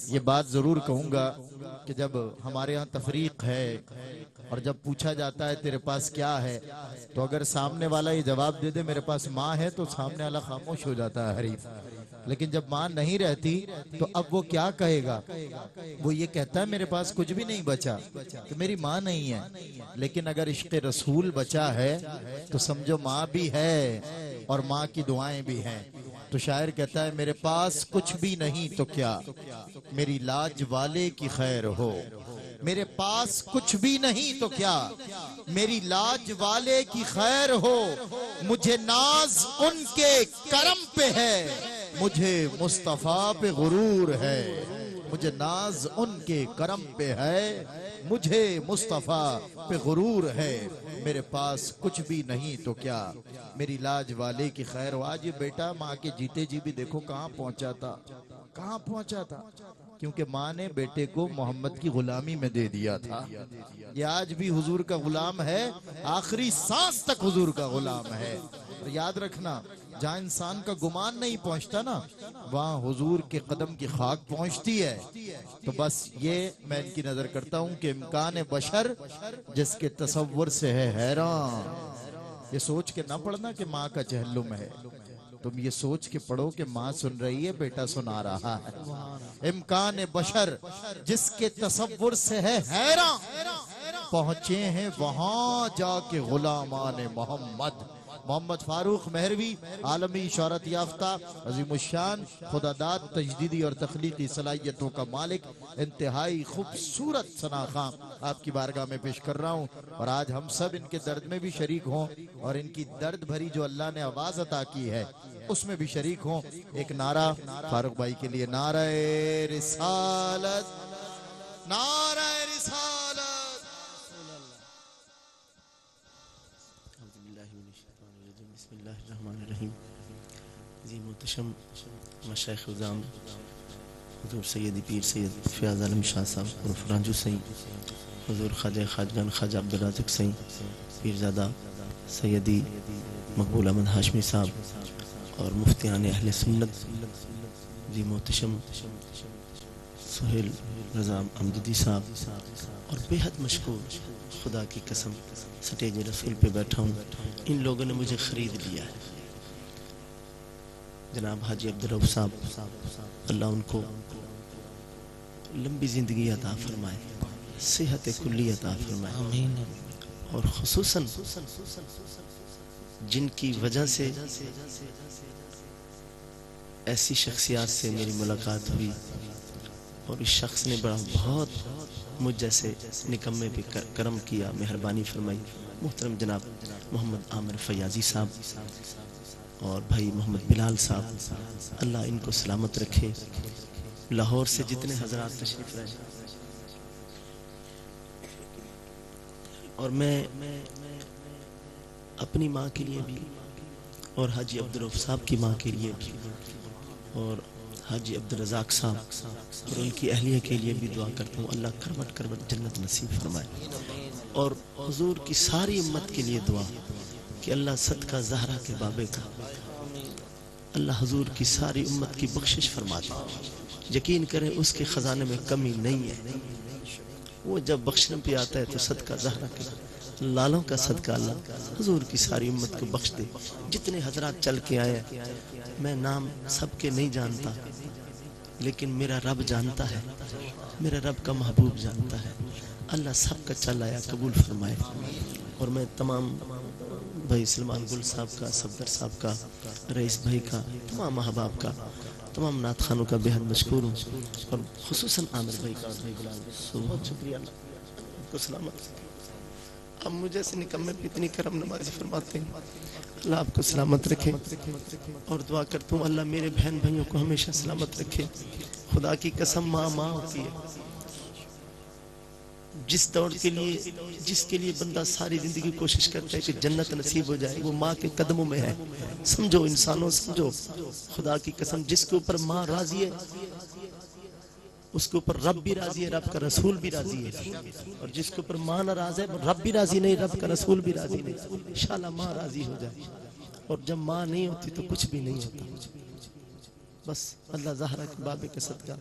یہ بات ضرور کہوں گا کہ جب ہمارے ہاں تفریق ہے اور جب پوچھا جاتا ہے تیرے پاس کیا ہے، تو اگر سامنے والا یہ جواب دے دے میرے پاس ماں ہے، تو سامنے والا خاموش ہو جاتا ہے حریف۔ لیکن جب ماں نہیں رہتی تو اب وہ کیا کہے گا؟ وہ یہ کہتا ہے میرے پاس کچھ بھی نہیں بچا تو میری ماں نہیں ہے۔ لیکن اگر عشق رسول بچا ہے تو سمجھو ماں بھی ہے اور ماں کی دعائیں بھی ہیں۔ تو شاعر کہتا ہے میرے پاس کچھ بھی نہیں تو کیا، میری لاج والے کی خیر ہو، میرے پاس کچھ بھی نہیں تو کیا، میری لاج والے کی خیر ہو، مجھے ناز ان کے کرم پہ ہے، مجھے مصطفیٰ پہ غرور ہے، مجھے ناز ان کے کرم پہ ہے، مجھے مصطفیٰ پہ غرور ہے، میرے پاس کچھ بھی نہیں تو کیا، میری لاج والے کی خیر ہو۔ آج یہ بیٹا ماں کے جیتے جی بھی دیکھو کہاں پہنچا تھا، کہاں پہنچا تھا، کیونکہ ماں نے بیٹے کو محمد کی غلامی میں دے دیا تھا۔ یہ آج بھی حضور کا غلام ہے، آخری سانس تک حضور کا غلام ہے۔ اور یاد رکھنا جہاں انسان کا گمان نہیں پہنچتا نا، وہاں حضور کے قدم کی خاک پہنچتی ہے۔ تو بس یہ میں ان کی نظر کرتا ہوں کہ امکان بشر جس کے تصور سے ہے حیران، یہ سوچ کے نہ پڑھنا کہ ماں کا چہلم ہے، تم یہ سوچ کے پڑھو کہ ماں سن رہی ہے، بیٹا سنا رہا ہے۔ امکان بشر جس کے تصور سے ہے حیران، پہنچے ہیں وہاں جا کے غلامان محمد۔ محمد فاروق مہروی عالمی شہرت یافتہ عظیم الشان خداداد تجدیدی اور تخلیقی صلاحیتوں کا مالک، انتہائی خوبصورت ثنا خواں آپ کی بارگاہ میں پیش کر رہا ہوں، اور آج ہم سب ان کے درد میں بھی شریک ہوں اور ان کی درد بھری جو اللہ نے آواز عطا کی ہے اس میں بھی شریک ہوں۔ ایک نعرہ فاروق بھائی کے لیے، نعرہ رسالت، نعرہ رسالت۔ بسم اللہ الرحمن الرحیم۔ عظیم محتشم مشائخ عظام حضور سیدی پیر سید فیاض عالم شاہ صاحب اور فرانجو سید، حضور خواجہ خواجگان خواجہ عبدالرازق سید، پیرزادہ سیدی مقبول احمد ہاشمی صاحب اور مفتیان اہل سنت، عظیم محتشم سہیل رضا امجدی صاحب، اور بے حد مشکور، خدا کی قسم سٹیج رسول پہ بیٹھا ہوں، ان لوگوں نے مجھے خرید لیا ہے۔ جناب حاجی عبدالرؤف صاحب، اللہ ان کو لمبی زندگی عطا فرمائے، صحت کلی عطا فرمائے، اور خصوصاً جن کی وجہ سے ایسی شخصیات سے میری ملاقات ہوئی اور اس شخص نے بہت مجھ جیسے نکمے پہ کرم کیا، مہربانی فرمائی، محترم جناب محمد عامر فیاضی صاحب، اور بھائی محمد بلال صاحب، اللہ ان کو سلامت رکھے، لاہور سے جتنے حضرات تشریف لائے، اور میں اپنی ماں کے لیے بھی اور حاجی عبدالرؤف صاحب کی ماں کے لیے بھی اور حاجی عبدالرزاق صاحب اور ان کی اہلیہ کے لیے بھی دعا کرتا ہوں، اللہ کروٹ کروٹ جنت نصیب فرمائے، اور حضور کی ساری امت کے لیے دعا کہ اللہ صدقہ زہرا کے بابے کا اللہ حضور کی ساری امت کی بخشش فرما دے۔ یقین کریں اس کے خزانے میں کمی نہیں ہے، وہ جب بخشنے پہ آتا ہے تو صدقہ زہرا کے لالوں کا صدقہ اللہ حضور کی ساری امت کو بخش دے۔ جتنے حضرات چل کے آئے، میں نام سب کے نہیں جانتا، لیکن میرا رب جانتا ہے، میرا رب کا محبوب جانتا ہے، اللہ سب کا چل آیا قبول فرمائے۔ اور میں تمام بھائی سلمان گل صاحب کا، صفدر صاحب کا، رئیس بھائی کا، تمام احباب کا، تمام نعت خانوں کا بہت مشکور ہوں، اور خصوصاً عامر بھائی کا اور بھائی بلال بھائی، بہت شکریہ، اللہ کو سلامت رکھے۔ اب مجھے سے نکمے پہ اتنی کرم نوازی فرماتے ہیں، اللہ آپ کو سلامت رکھے، اور دعا کرتا ہوں اللہ میرے بہن بھائیوں کو ہمیشہ سلامت رکھے۔ خدا کی قسم ماں ماں ہوتی ہے، جس دور کے لیے جس کے لیے بندہ ساری زندگی کوشش کرتا ہے کہ جنت نصیب ہو جائے، وہ ماں کے قدموں میں ہے۔ سمجھو انسانوں، سمجھو، خدا کی قسم جس کے اوپر ماں راضی ہے اس کے اوپر رب بھی راضی ہے، رب کا رسول بھی راضی ہے، اور جس کے اوپر ماں ناراض ہے رب بھی راضی نہیں، رب کا رسول بھی راضی نہیں۔ انشاءاللہ ماں راضی ہو جائے، اور جب ماں نہیں ہوتی تو کچھ بھی نہیں ہوتا۔ بس اللہ زہرا کے بابے کا صدقہ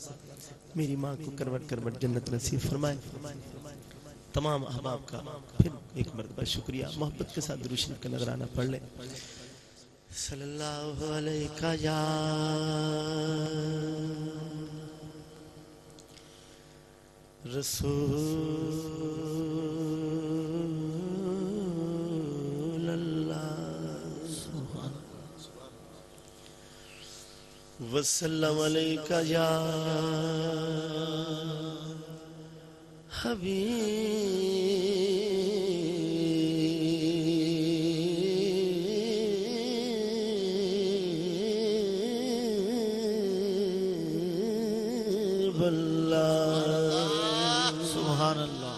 میری ماں کو کروٹ کروٹ جنت نصیب فرمائے۔ تمام احباب کا پھر ایک مرتبہ شکریہ، محبت کے ساتھ درود شریف کا نذرانہ پڑھ لیں۔ صلی اللہ علیہ یا رسول اللہ وسلم علیکہ یا حبیب اللہ، سبحان اللہ،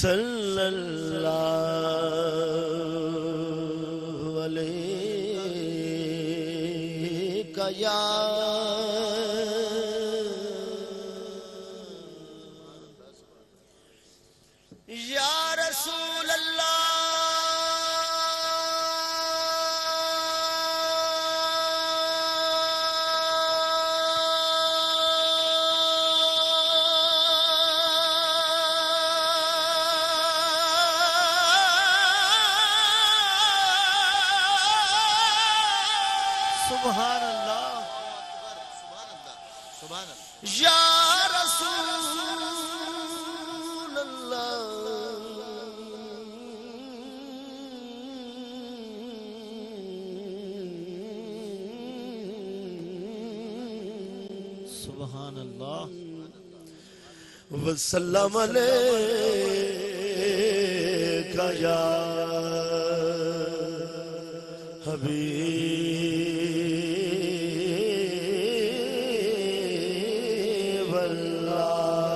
صلی اللہ علیہ یا رسول اللہ، سبحان اللہ، یا رسول اللہ، سبحان اللہ، وسلم علیکہ یا حبیب اللہ۔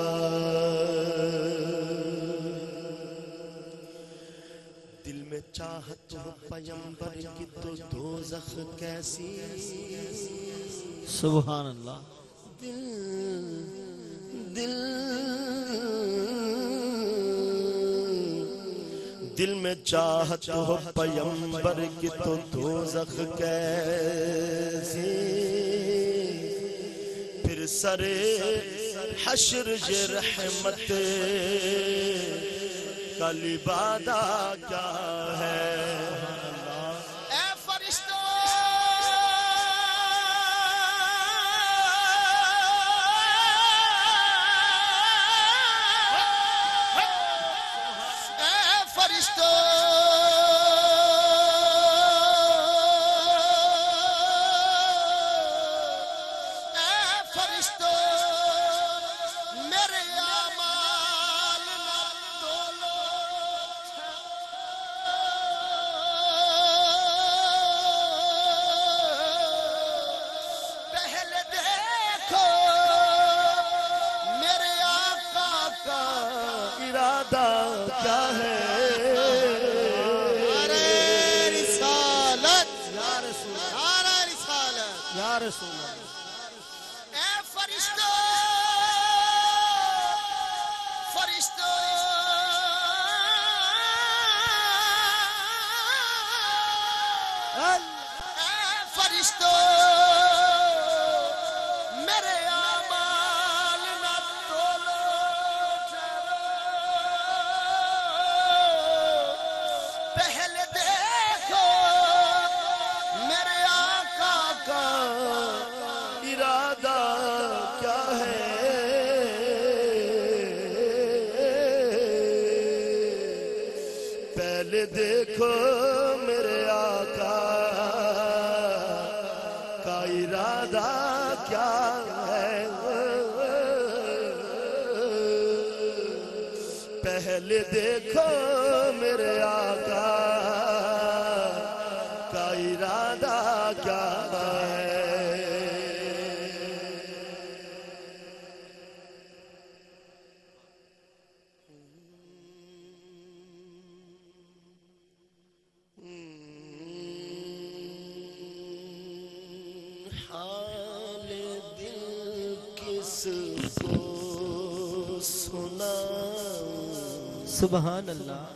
دل میں چاہت ہو پیمبر کی تو دوزخ کیسی، سبحان اللہ، دل میں چاہت ہو پیمبر کی تو دوزخ کیسی، پھر سر حشر یہ رحمت کا لبادہ کیا ہے۔ اے فرشتوں رسول اللہ اے فرشتو فرشتو اے فرشتو میرے اعمال نہ تولو پہلے دیکھو میرے آقا کا ارادہ کیا ہے پہلے دیکھو میرے آقا کا ارادہ کیا ہے پہلے دیکھو میرے آقا کا ارادہ کیا ہے حال دل کس کو سناؤں سبحان اللہ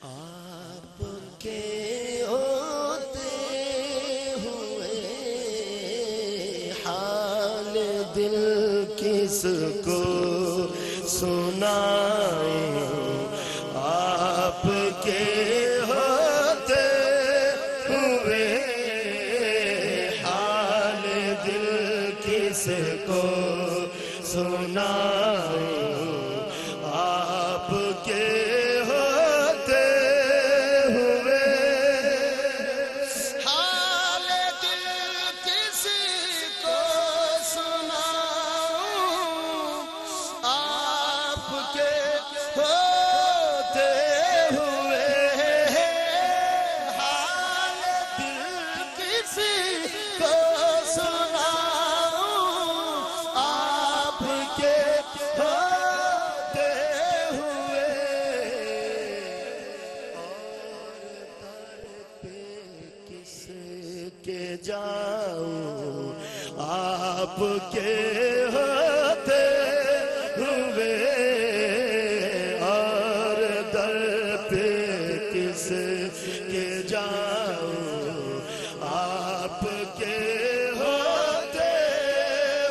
آپ کے ہوتے ہوئے حال دل کس کو سنائیں آپ کے ہوتے ہوئے حال دل کس کو سنائیں آپ کے ہوتے ہوئے حال دل کسی کو سناؤں آپ کے ہوتے ہوئے حال دل کسی کو سناؤں آپ کے ہوتے ہوئے اور در پہ کس کے جاؤں آپ کے ہوتے ہوئے اور در پہ کس کے جاؤں آپ کے ہوتے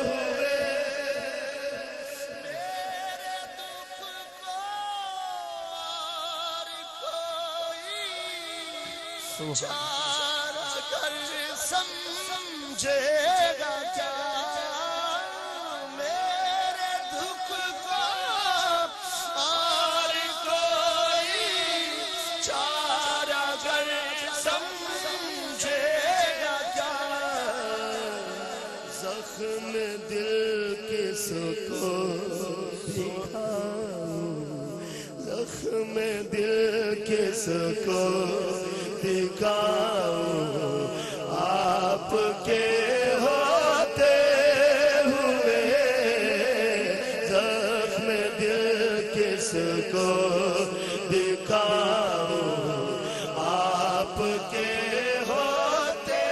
ہوئے میرے دکھ کو اور کوئی چارہ گر سمجھے گا کیا میرے دکھ کو اور کوئی چارہ گر سمجھے گا کیا زخم دل کس کو دکھاؤں زخم دل کس کو دکھاؤں آپ کے ہوتے ہوئے زخم دل کس کو دکھاؤں آپ کے ہوتے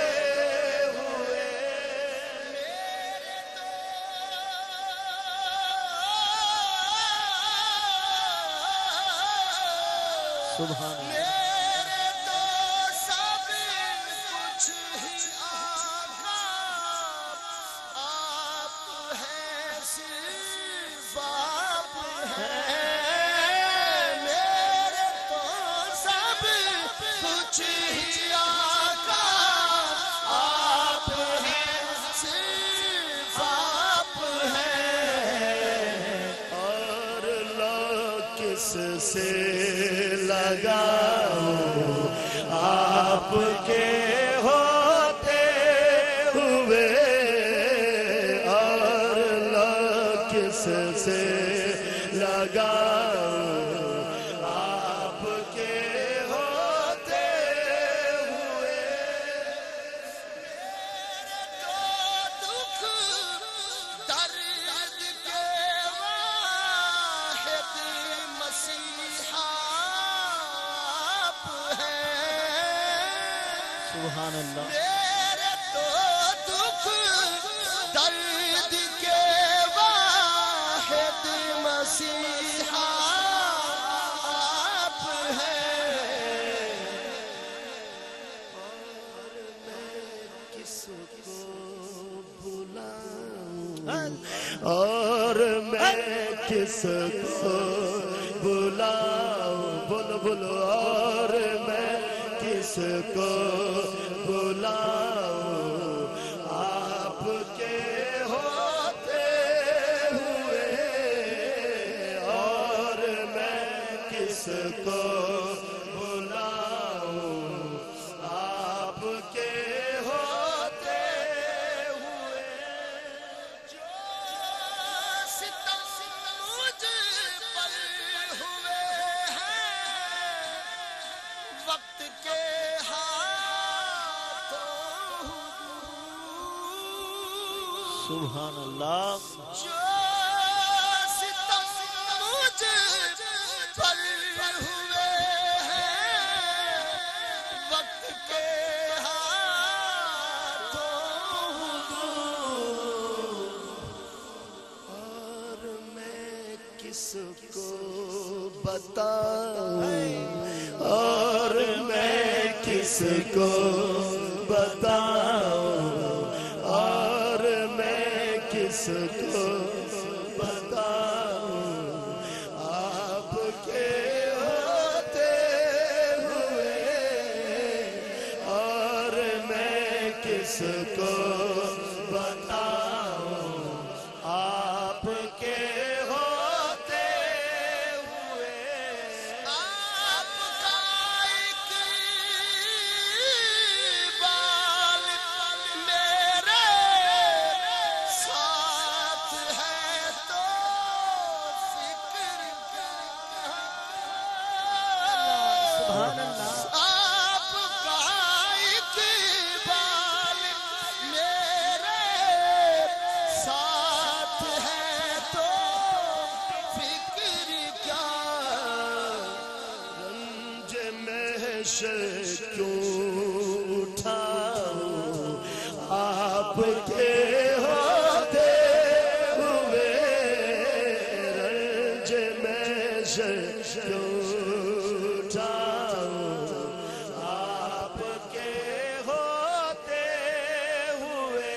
ہوئے میرے سبحان اللہ میرے تو سب کچھ ہی آقا آپ ہیں صرف آپ ہیں میرے تو سب کچھ ہی آقا آپ ہیں صرف آپ ہیں اور لو کس سے لگاؤں آپ کے ہوتے ہوئے اور لو کس سے لگاؤں آپ کے ہوتے ہوئے میرے تو دکھ درد کے واحد مسیحا آپ ہیں سبحان اللہ میرے تو اور میں کس کو بلاؤں بولو بولو اور میں کس کو بلاؤں آپ کے ہوتے ہوئے اور میں کس کو بلاؤں آپ کے ہوتے ہوئے جو ستم مجھ پر ہوئے ہیں وقت کے ہاتھوں سبحان اللہ جو ستم مجھ پر ہوئے ہیں وقت کے ہاتھوں اور میں کس کو بتاؤں اور میں کس کو بتاؤں اور میں کس کو بتاؤں آپ کے ہوتے ہوئے اور میں کس کو بتاؤں آپ کے ہوتے ہوئے آپ کا ایک بال میرے ساتھ ہے تو فکر کیا سبحان اللہ آپ کا ایک بال میرے ساتھ ہے تو فکر کیا رنج محشر کیوں اٹھاؤں آپ کے ہوتے ہوئے رنج محشر کیوں اٹھاؤں آپ کے ہوتے ہوئے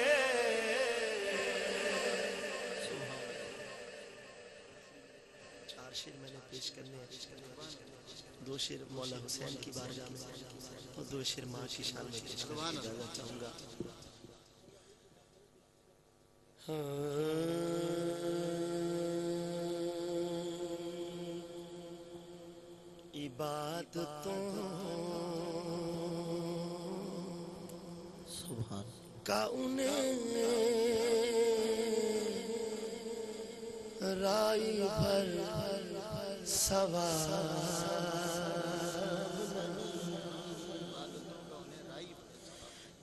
چار شعر میں نے پیش کرنے ہیں دو شعر مولا حسین کی بارگاہ میں اور دو شعر ماں کی شان میں پیش کرنے کی اجازت چاہوں گا عبادتوں سبحان کا انہیں رائی بھر ثواب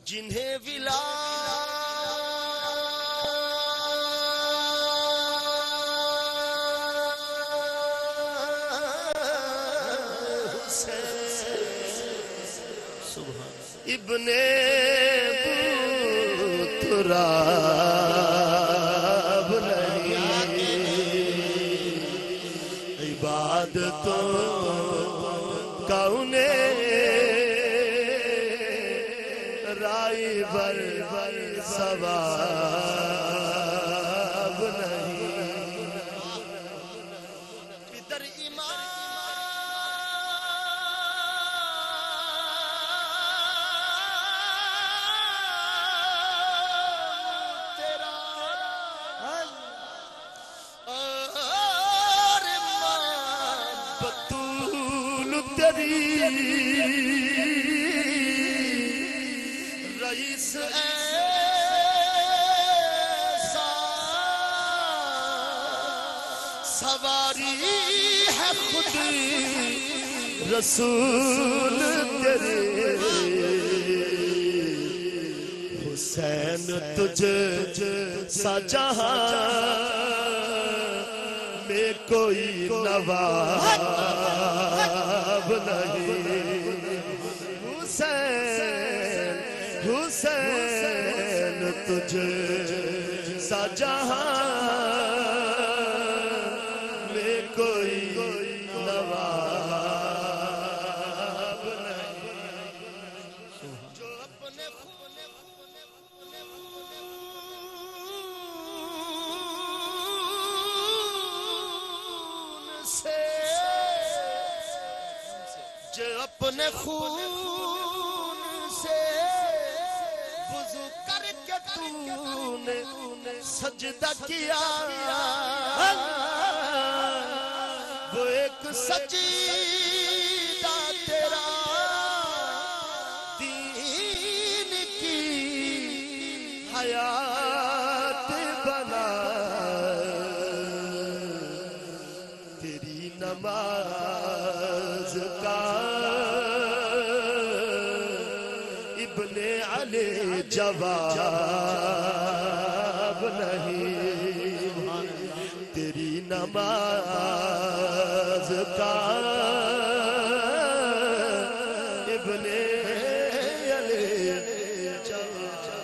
جنہیں ابن تراب نہیں عبادتوں کا انہیں رائی بر ثواب نہیں ادھر بطول تری رئیس ایسا سواری ہے خود رسول تیرے حسین تجھ سا جہاں میں کوئی نواب نہیں حسین حسین تجھ سا جہاں میں کوئی نواب نہیں جو اپنے آج اپنے خون سے وضو کر کے تو نے سجدہ کیا وہ ایک سجدہ تیرا دین کی حیات بنا تیری نماز کا ابن علی جواب نہیں تیری نماز کا ابن علی جواب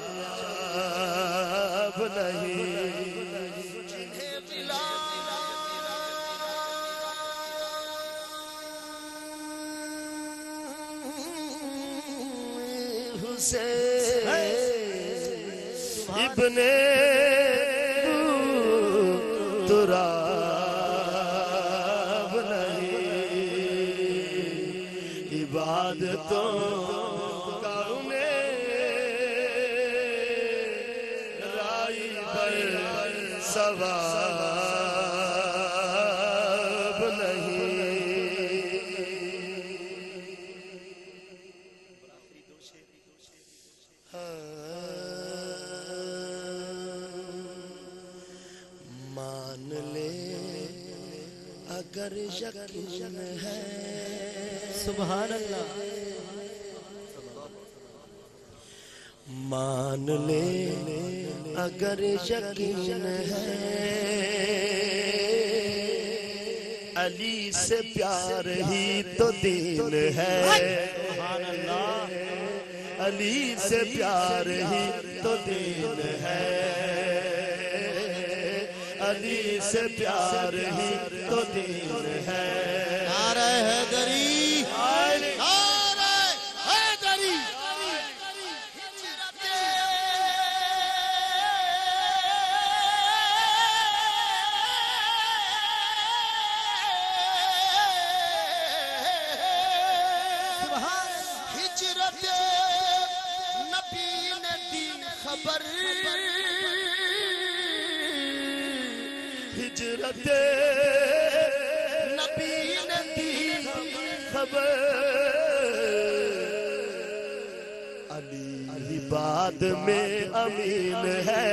نہیں جنہیں ملا حسین ابن تراب نہیں عبادتوں کا انہیں رائی پر ثواب نہیں مان لے اگر یقین ہے سبحان اللہ مان لے اگر یقین ہے علی سے پیار ہی تو دین ہے علی سے پیار ہی تو دین ہے علی سے پیار ہی تو دین ہے نعرہ حیدری نعرہ حیدری ہجرت نبی نے دی خبر ہجرت نبی نے دی خبر علی بعد میں امین ہے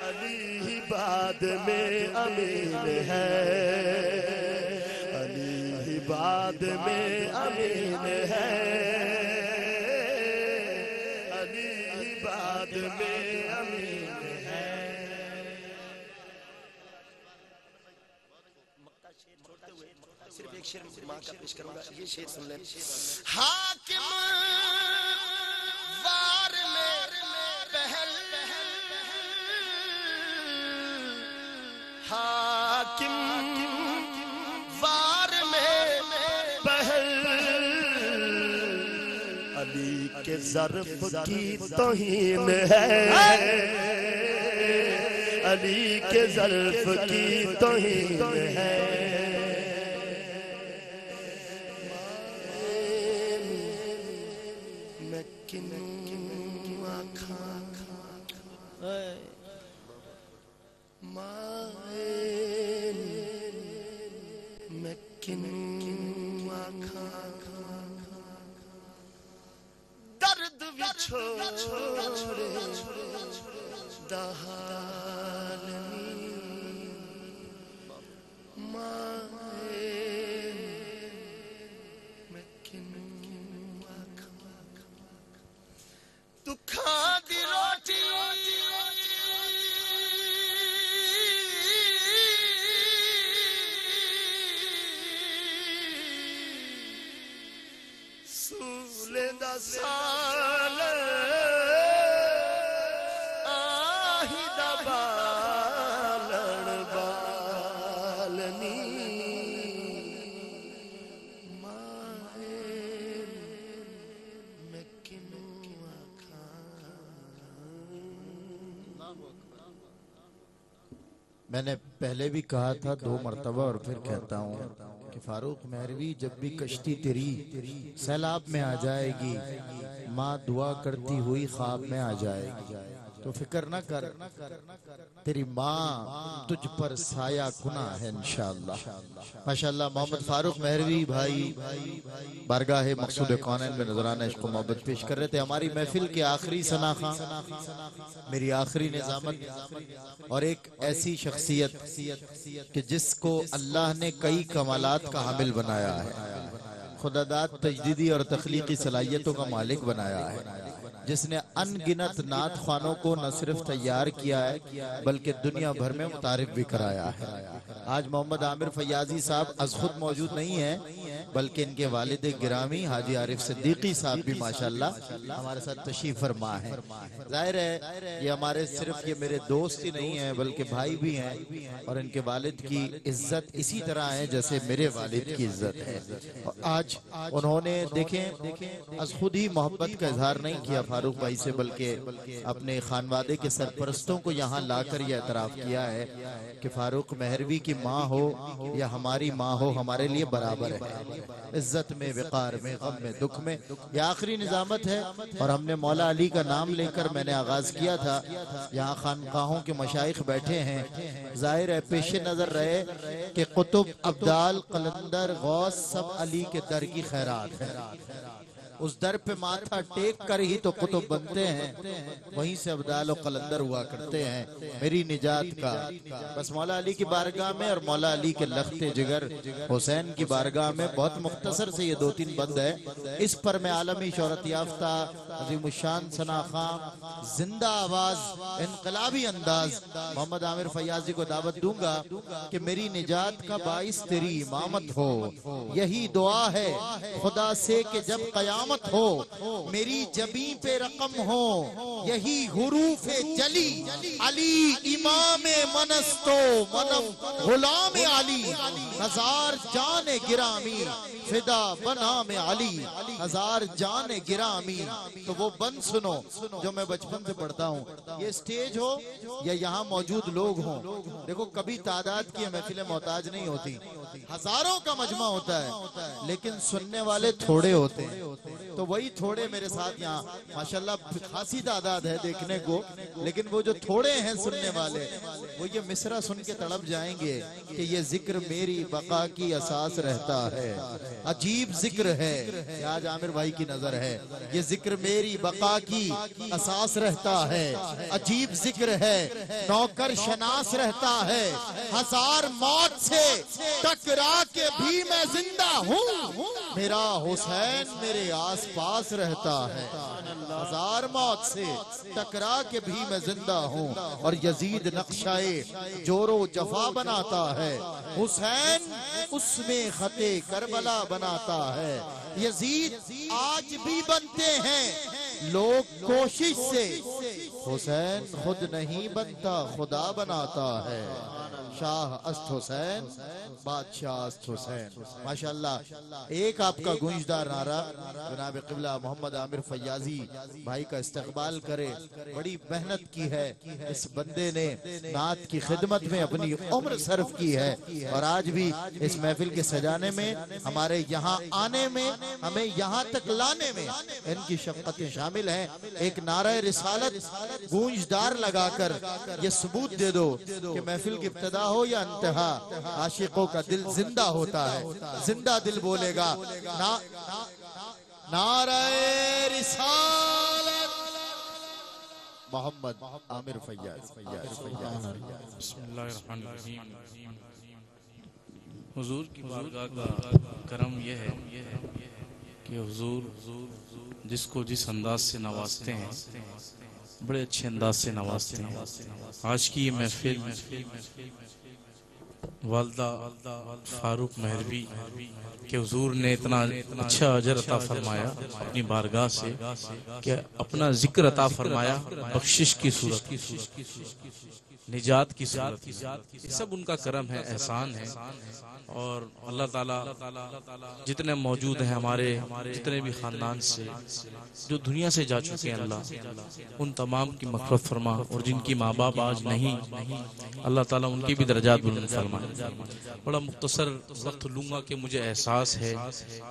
علی بعد میں امین ہے علی بعد میں امین ہے علی بعد میں امین ہے صرف ایک شعر ماں کا پیش کروں گا یہ شعر سن لیں حاکم وار میں پہل حاکم وار میں پہل علی کے ظرف کی توہین ہے علی کے ظرف کی توہین ہے میں کنوں آکھاں مائن میں کنوں آکھاں درد بھی چھوڑے دہال مائن میں کنوں آکھاں تو کھا دی روٹی سولے دا سال آہی دا بالن بالنی مائن میں کنوں آکھاں میں نے پہلے بھی کہا تھا 2 مرتبہ اور پھر کہتا ہوں کہ فاروق مہروی جب بھی کشتی تیری سیلاب میں آ جائے گی، ماں دعا کرتی ہوئی خواب میں آ جائے گی، تو فکر نہ کر، تیری ماں تجھ پر سایہ کنا ہے انشاءاللہ۔ ماشاءاللہ محمد فاروق مہروی بھائی بارگاہ مقصود کونین میں نذرانہ عشق و محبت پیش کر رہے تھے۔ ہماری محفل کے آخری ثنا خواں، میری آخری نظامت، اور ایک ایسی شخصیت کہ جس کو اللہ نے کئی کمالات کا حامل بنایا ہے، خدا داد تجدیدی اور تخلیقی صلاحیتوں کا مالک بنایا ہے، جس نے ان گنت نعت خوانوں کو نہ صرف تیار کیا ہے بلکہ دنیا بھر میں متعارف بھی کرایا ہے۔ آج محمد عامر فیاضی صاحب از خود موجود نہیں ہیں، بلکہ ان کے والد گرامی حاجی عارف صدیقی صاحب بھی ماشاءاللہ ہمارے ساتھ تشریف فرما ہے۔ ظاہر ہے یہ ہمارے صرف یہ میرے دوست ہی نہیں ہیں بلکہ بھائی بھی ہیں، اور ان کے والد کی عزت اسی طرح ہے جیسے میرے والد کی عزت ہے۔ آج انہوں نے دیکھیں از خود ہی محبت کا اظہار نہیں کیا فاروق بھائی سے، بلکہ اپنے خانوادے کے سرپرستوں کو یہاں لا کر یہ اعتراف کیا ہے کہ فاروق مہروی کی ماں ہو یا ہماری ماں ہو، ہمارے لیے برابر ہے، عزت میں، وقار میں، غم میں، دکھ میں۔ یہ آخری نظامت ہے، اور ہم نے مولا علی کا نام لے کر میں نے آغاز کیا تھا۔ یہاں خانقاہوں کے مشائخ بیٹھے ہیں، ظاہر ہے پیش نظر رہے کہ قطب، ابدال، قلندر، غوث سب علی کے در کی خیرات ہے۔ اس در پہ ماتھا ٹیک کر ہی تو قطب بنتے ہیں، وہیں سے ابدال و قلندر ہوا کرتے ہیں۔ میری نجات کا بس مولا علی کی بارگاہ میں اور مولا علی کے لخت جگر حسین کی بارگاہ میں بہت مختصر سے یہ 2-3 بند ہے، اس پر میں عالمی شہرت یافتہ عظیم الشان ثنا خواں زندہ آواز انقلابی انداز محمد عامر فیاضی کو دعوت دوں گا کہ میری نجات کا باعث تیری امامت ہو، یہی دعا ہے خدا سے کہ جب قیامت ہو، میری جبیں پہ رقم ہو، یہی حروف جلی، علی امام منستو منم غلام علی، ہزار جان گرامی فدا بنام علی، ہزار جان گرامی۔ تو وہ بند سنو جو میں بچپن سے پڑھتا ہوں، یہ سٹیج ہو یا یہاں موجود لوگ ہوں، دیکھو کبھی تعداد کی محفلیں محتاج نہیں ہوتی، ہزاروں کا مجمع ہوتا ہے لیکن سننے والے تھوڑے ہوتے ہیں، تو وہی تھوڑے میرے ساتھ یہاں ماشاءاللہ خاصی تعداد ہے دیکھنے کو، لیکن وہ جو تھوڑے ہیں سننے والے وہ یہ مصرع سن کے تڑپ جائیں گے کہ یہ ذکر میری بقا کی اساس رہتا ہے، عجیب ذکر ہے، یہ آج عامر بھائی کی نظر ہے، یہ ذکر میری بقا کی اساس رہتا ہے، عجیب ذکر ہے، نوکر شناس رہتا ہے، ہزار موت سے ٹکرا کے بھی میں زندہ ہوں، میرا حسین میرے آس پاس رہتا ہے، ہزار موت سے ٹکرا کے بھی میں زندہ ہوں، اور یزید نقشہ جور و جفا بناتا ہے، حسین اس میں خط کربلا بناتا ہے، یزید آج بھی بنتے ہیں لوگ کوشش سے، حسین خود نہیں بنتا خدا بناتا ہے، شاہ است حسین بادشاہ است حسین۔ ماشاءاللہ ایک آپ کا گونجدار نعرہ جناب قبلہ محمد عامر فیاضی بھائی کا استقبال کرے، بڑی محنت کی ہے اس بندے نے، نعت کی خدمت میں اپنی عمر صرف کی ہے، اور آج بھی اس محفل کے سجانے میں، ہمارے یہاں آنے میں، ہمیں یہاں تک لانے میں ان کی شفقتیں شامل ہیں۔ ایک نعرہ رسالت گونجدار لگا کر یہ ثبوت دے دو کہ محفل کی ابتدا ہو یا انتہا عاشقوں کا دل زندہ ہوتا ہے، زندہ دل بولے گا نعرہ رسالت محمد عامر فیاض۔ بسم اللہ الرحمن الرحیم۔ حضور کی بارگاہ کا کرم یہ ہے کہ حضور جس کو جس انداز سے نوازتے ہیں بڑے اچھے انداز سے نوازتے ہیں۔ آج کی یہ محفل والدہ فاروق مہروی کہ حضور نے اتنا اچھا اجر عطا فرمایا اپنی بارگاہ سے کہ اپنا ذکر عطا فرمایا بخشش کی صورت، نجات کی صورت میں، یہ سب ان کا کرم ہے، احسان ہے۔ اور اللہ تعالیٰ جتنے موجود ہیں ہمارے جتنے بھی خاندان سے جو دنیا سے جا چکے ہیں، اللہ ان تمام کی مغفرت فرما، اور جن کی ماں باپ آج نہیں، اللہ تعالیٰ ان کی بھی درجات بلند فرمائے۔ بڑا مختصر وقت لوں گا کہ مجھے احساس ہے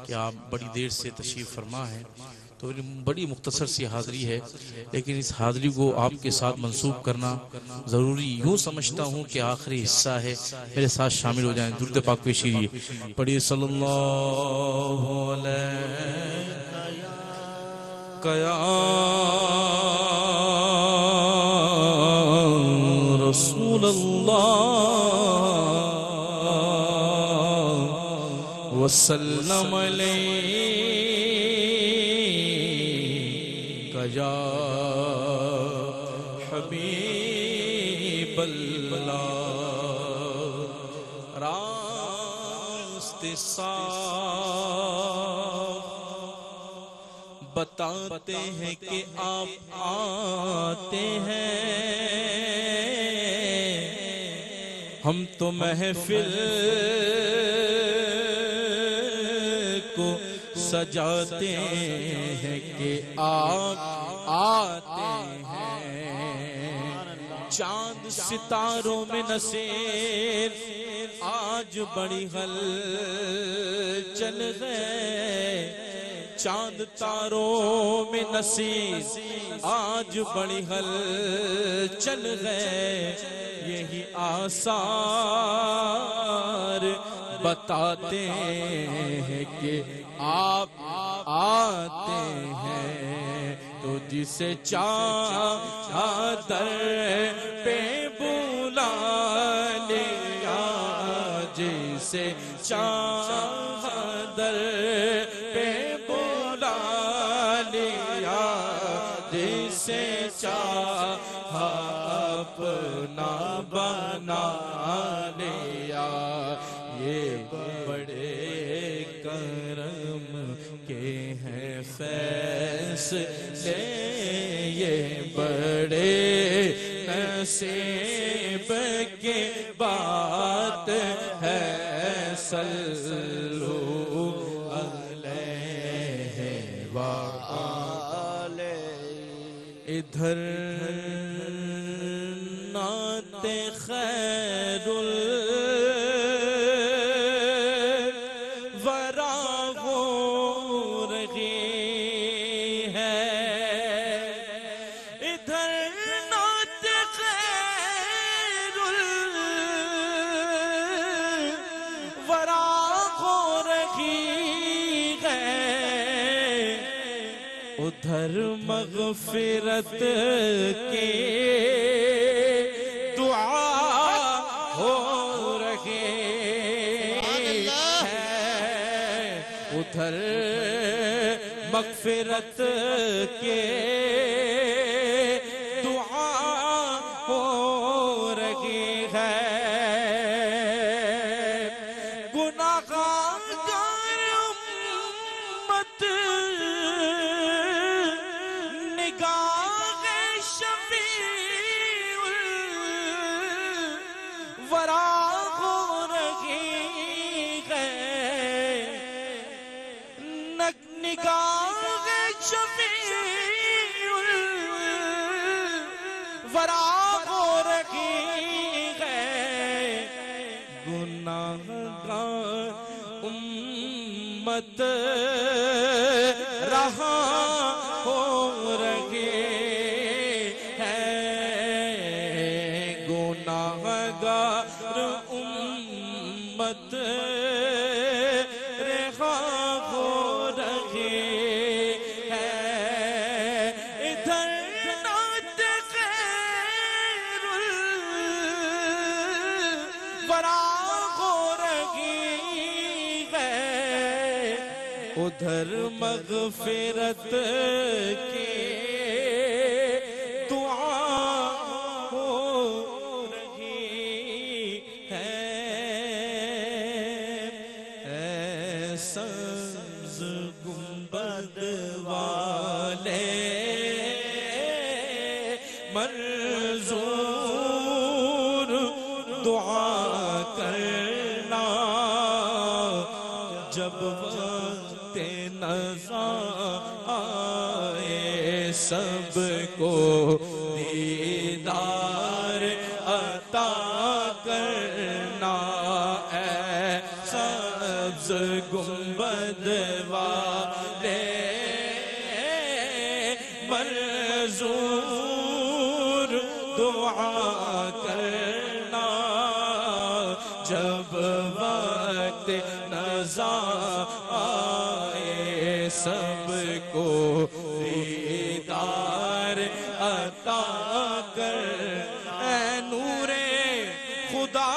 کہ آپ بڑی دیر سے تشریف فرما ہیں، تو بڑی مختصر سی حاضری ہے، لیکن اس حاضری کو آپ کے ساتھ منسوب کرنا ضروری یوں سمجھتا ہوں کہ آخری حصہ ہے۔ میرے ساتھ شامل ہو جائیں، درود پاک پیش کیجیے، پڑھیے صلی اللہ علیہ یا رسول اللہ وسلم علیہ یا حبیب اللہ۔ راستے صاف بتاتے ہیں کہ آپ آتے ہیں، ہم تو محفل کو سجاتے ہیں کہ آپ آتے ہیں۔ چاند ستاروں میں نصیر آج بڑی ہلچل ہے، چاند تاروں میں نصیر آج بڑی ہلچل ہے، یہی آثار بتاتے ہیں کہ آپ آتے ہیں۔ تو جسے چادر پہ بلا لیا، جسے چادر پہ بلا لیا، جسے چاہا اپنا بنا لیا، یہ بڑے کرم کے ہیں فیصلے، یہ بڑے نصیب کی بات ہے۔ صلو علیہ وآلہ۔ ادھر نعت خیر الورا ہو رہی ہے، ادھر نعت خیر الورا ہو رہی ہے، ادھر مغفرت کی ہو رہے ہیں، ادھر مغفرت کے دعا ہو رہی ہے۔ گناہگار امت نگاہ شفیع الورا ہو رہی ہے، نگاہ شفیع الورا ہو رہی ہے، گناہگار امت رہا ہو رہی ہے، گناہگار امت رہا ہو رہی ہے، ادھر نعت خیر الورا ہو رہی ہے، ادھر مغفرت کی دعا ہو رہی ہے۔ اے سبز گنبد والے منظور جب وقت نزا آئے سب کو دیدار عطا کرنا اے سبز گنبد والے منظور دعا کرنا جب وقت نزا آئے سب کو دیدار عطا کر اے نور خدا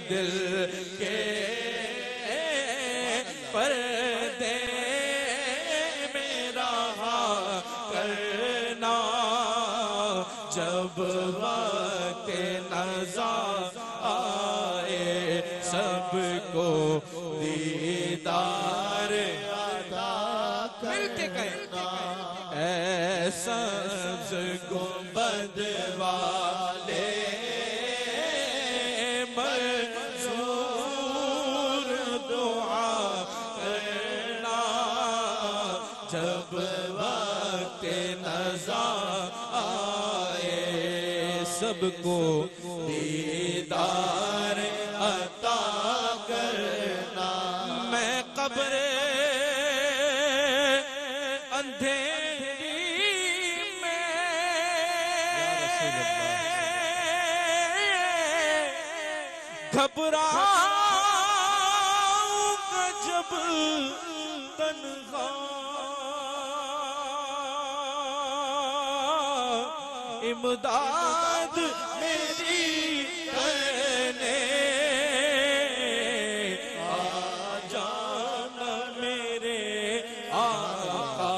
دل کے پردے میں رہا کرنا جب وقت نزا آئے سب کو دیدار عطا کرنا اے سبز گنبد والے جب وقت نزا آئے سب کو دیدار عطا کرنا میں قبر اندھیری میں گھبراؤں گا جب تنہا امداد میری کرنے آ جانا میرے آقا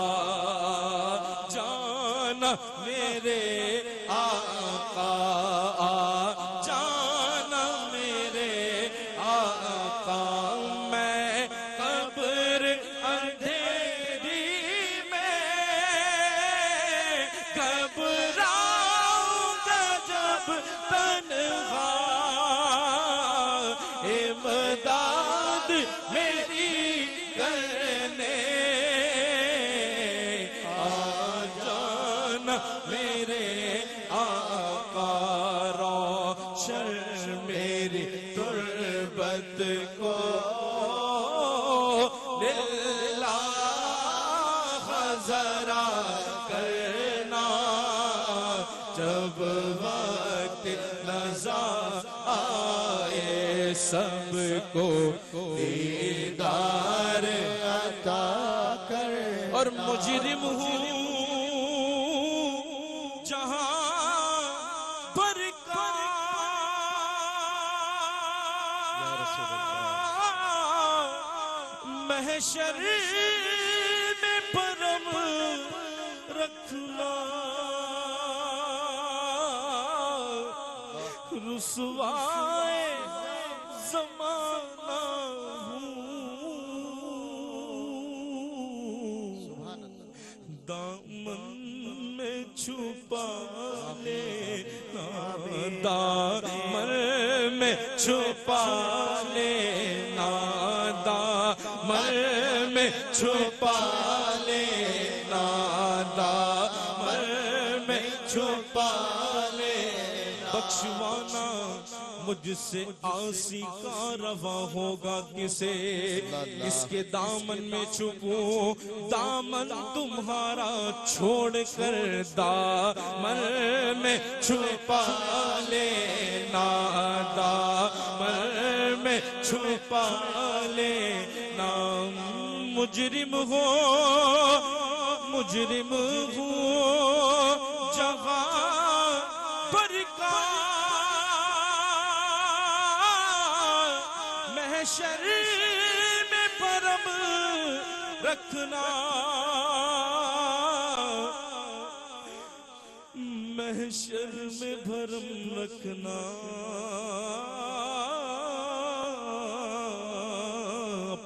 جانا میرے آقا آ جانا میرے آقا میں قبر اندھیری میں تنہا امداد میری کرنے آ جانا میرے آقا روشن میری تربت کو للہ ذرا کرنا جب وقت نزا آئے سب کو دیدار عطا کر اور مجرم ہوں جہاں پر کا محشر میں پرم رکھنا رسوائے زمانہ دامن میں چھپا لینا دامن میں چھپا لینا دامن میں چھپا لینا دامن میں چھپا لینا بخشوانا مجھ سے عاصی کا روا ہوگا کسے اس کے دامن میں چھپوں دامن تمہارا چھوڑ کر دامن میں چھپا لینا دامن میں چھپا لینا مجرم ہو جہاں پر کا محشر میں پرم رکھنا محشر میں بھرم رکھنا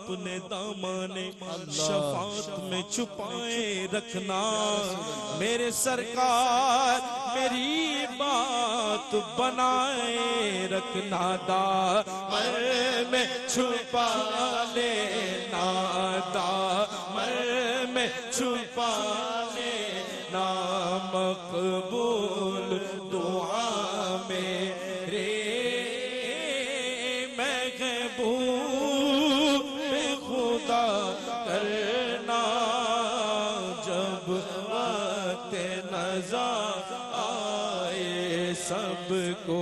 اپنے دامان شفاعت میں چھپائے رکھنا میرے سرکار میری بات بنائے رکھنا دامن میں چھپا لینا دامن میں چھپا لینا مقبول دعا میرے کرنا جب وقت نظر آئے سب کو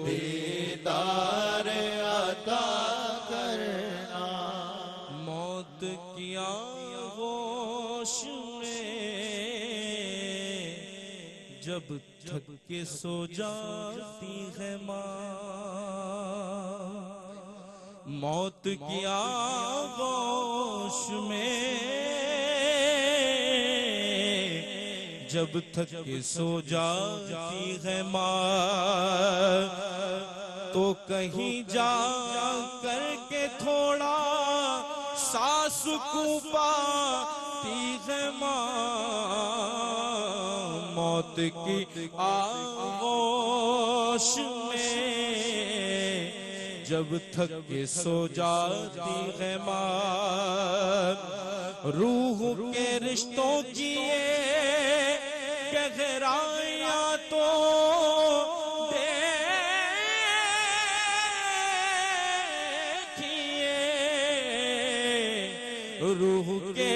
دیدار عطا کرنا موت کی آغوش میں جب تھک کے سو جاتی ہے ماں موت کی آغوش میں جب تک سو جاتی ہے ماں تو کہیں جا کر کے تھوڑا سانس کو پاتی ہے ماں موت کی آغوش میں جب تھک کے سو جاتی ہے ماں روح کے رشتوں کی گہرائیاں تو دیکھیے روح کے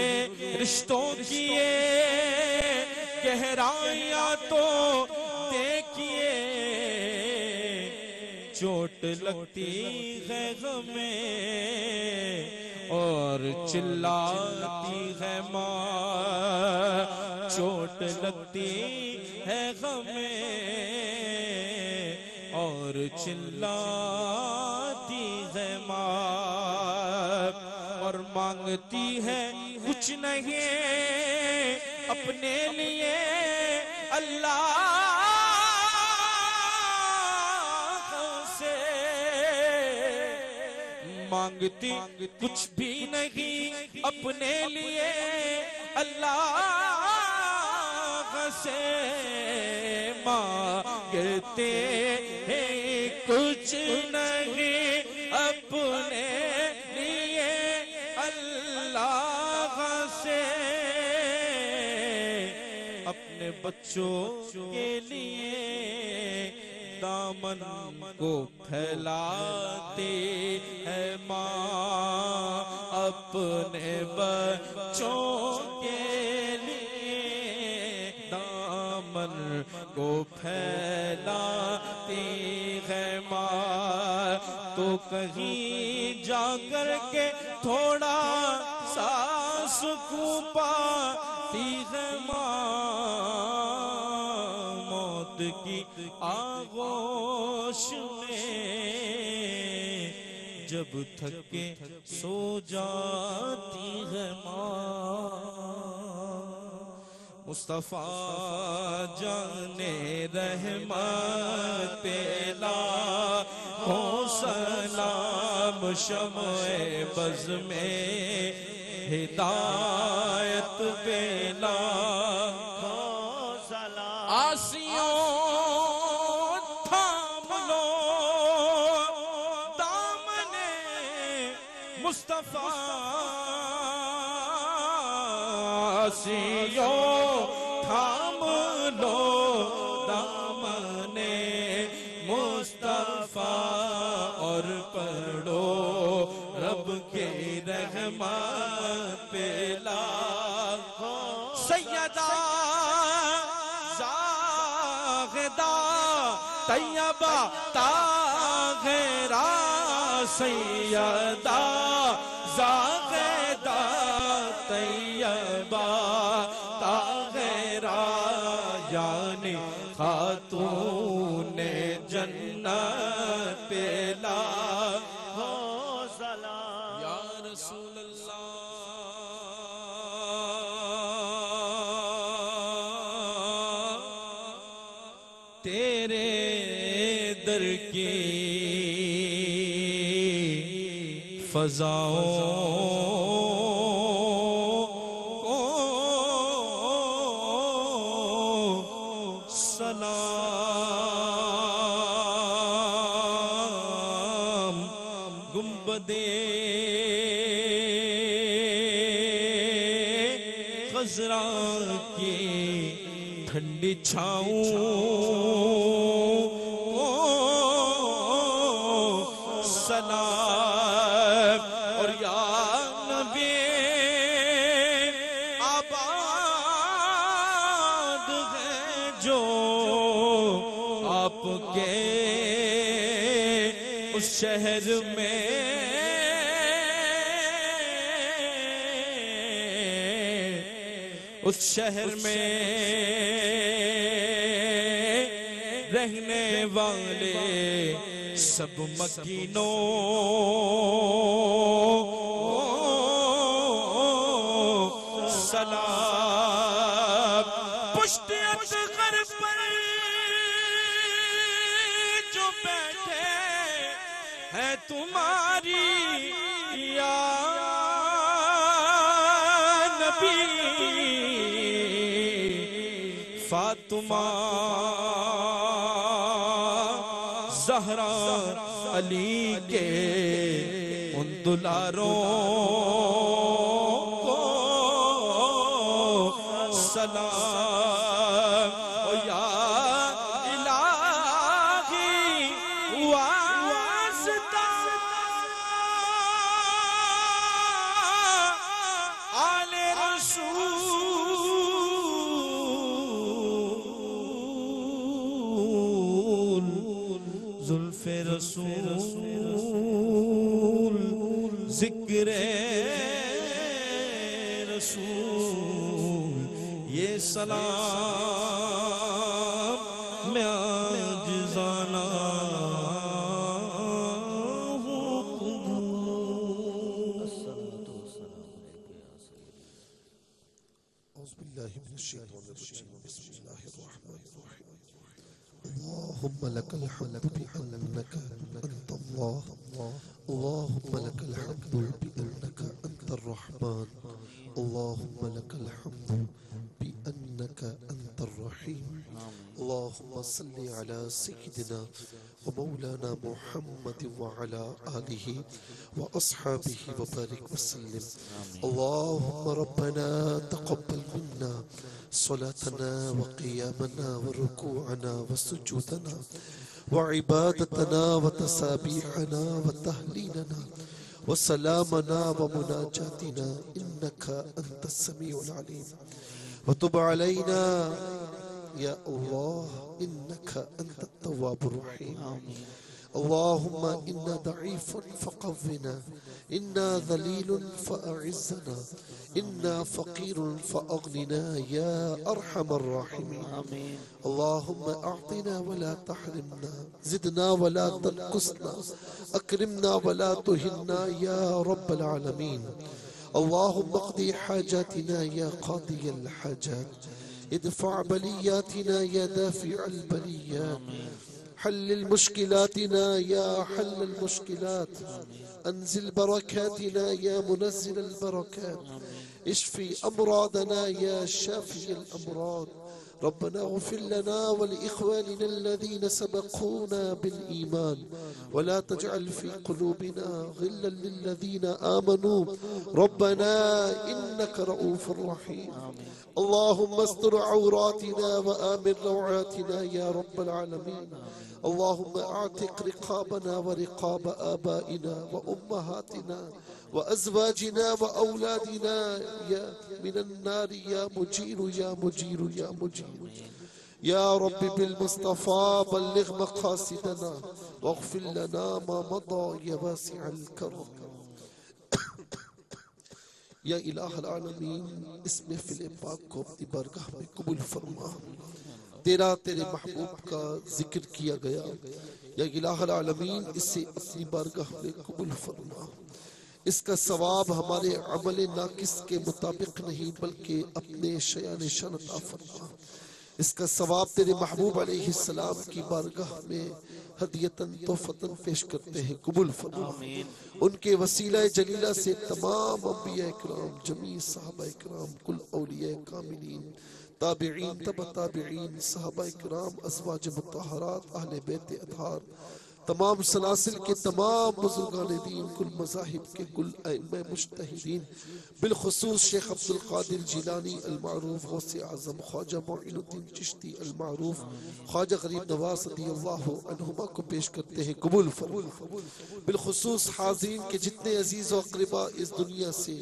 رشتوں کی گہرائیاں تو دیکھیے چوٹ لگتی ہے ہمیں اور چلاتی ہے ماں چوٹ لگتی ہے ہمیں اور چلاتی ہے ماں اور مانگتی ہے کچھ نہیں اپنے لیے اللہ مانگتی کچھ بھی نہیں اپنے لیے اللہ سے مانگتے ہیں کچھ نہیں اپنے لیے اللہ سے اپنے بچوں کے لیے دامن کو پھیلاتے ہے ماں اپنے بچوں کے لیے دامن کو پھیلاتی ہے ماں تو کہیں جا کر کے تھوڑا سا سکون پاتی ہے ماں موت کی آغوش میں جب تھک کے سو جاتی ہے ماں مصطفیٰ جانے رحمت لاکھوں سلام شمع بز میں ہدایت پہ لاکھوں سلام آسیوں مصطفیٰ آسیوں تھام لو دامن مصطفیٰ اور پڑھو رب کے رحمت پہ لاکھوں سیدہ زاہدہ طیبہ طاہرہ سیدہ زاہدہ طیبہ طاہرہ یعنی خاتون جنت لا ہو سلام یا رسول اللہ تیرے در کی فضاؤں سلام گنبدِ خضرا کی ٹھنڈی چھاؤں سلام اور یا نبی آباد ہے جو آپ کے اس شہر میں اس شہر میں رہنے والے سب مکینوں سلام پشت اصغر پر جو بیٹھے ہیں تمہاری یا نبی فاطمہ زہرا علی کے ان دلاروں کو سلام او یا الہی واسطہ آل رسول زلف رسول ذکر رسول یہ سلام میں عاجزانہ أعوذ بالله من الشيطان الرجيم بسم الله الرحمن الرحيم اللهم لك الحمد بأنك أنت الله اللهم لك الحمد بأنك أنت الرحمن اللهم لك الحمد بأنك أنت الرحيم اللهم صل على سيدنا ومولانا محمد وعلى آله وأصحابه وبارك وسلم اللهم ربنا تقبل منا صلاتنا وقيامنا وركوعنا وسجودنا وعبادتنا وتسابيحنا وتهليلنا وسلامنا ومناجاتنا إنك أنت السميع العليم وتب علينا يا الله إنك أنت التواب الرحيم اللهم إنا ضعيف فقونا إنا ذليل فأعزنا إنا فقير فأغننا يا أرحم الراحمين اللهم أعطنا ولا تحرمنا زدنا ولا تنقصنا أكرمنا ولا تهنا يا رب العالمين اللهم اقضي حاجاتنا يا قاضي الحاجات ادفع بلياتنا يا دافع البليات حل مشكلاتنا يا حل المشكلات أنزل بركاتنا يا منزل البركات اشفي أمراضنا يا شافي الأمراض ربنا اغفر لنا ولإخواننا الذين سبقونا بالإيمان ولا تجعل في قلوبنا غلا للذين آمنوا ربنا إنك رؤوف رحيم اللهم استر عوراتنا وآمن روعاتنا يا رب العالمين اللهم اعتق رقابنا ورقاب آبائنا وأمهاتنا وأزواجنا وأولادنا من النار يا مجير يا مجير يا مجير يا رب بالمصطفى بلغ مقاصدنا واغفر لنا ما مضى يا واسع الكرم یا الہ العالمین اس محفل پاک کو اپنی بارگاہ میں قبول فرما. تیرے محبوب کا ذکر کیا گیا، یا الہ العالمین اسے اپنی بارگاہ میں قبول فرما. اس کا ثواب ہمارے عمل ناقص کے مطابق نہیں بلکہ اپنے شیان شان عطا فرما. اس کا ثواب تیرے محبوب علیہ السلام کی بارگاہ میں ہدیتاً تحفتاً پیش کرتے ہیں، قبول فرما. ان کے وسیلہ جلیلہ سے تمام انبیاء اکرام، جمیع صحابہ اکرام، کل اولیاء کاملین، تابعین، تبع تابعین، صحابہ اکرام، ازواج مطہرات، اہل بیت اطہار، تمام سلاسل کے تمام بزرگان دین، کل مذاہب کے کل ائمہ مجتہدین، بالخصوص شیخ عبد القادر جیلانی المعروف، غوث اعظم خواجہ معین الدین چشتی المعروف، خواجہ غریب نواز رضی اللہ عنہما کو پیش کرتے ہیں، قبول فرما. بالخصوص حاضرین کے جتنے عزیز و اقربا اس دنیا سے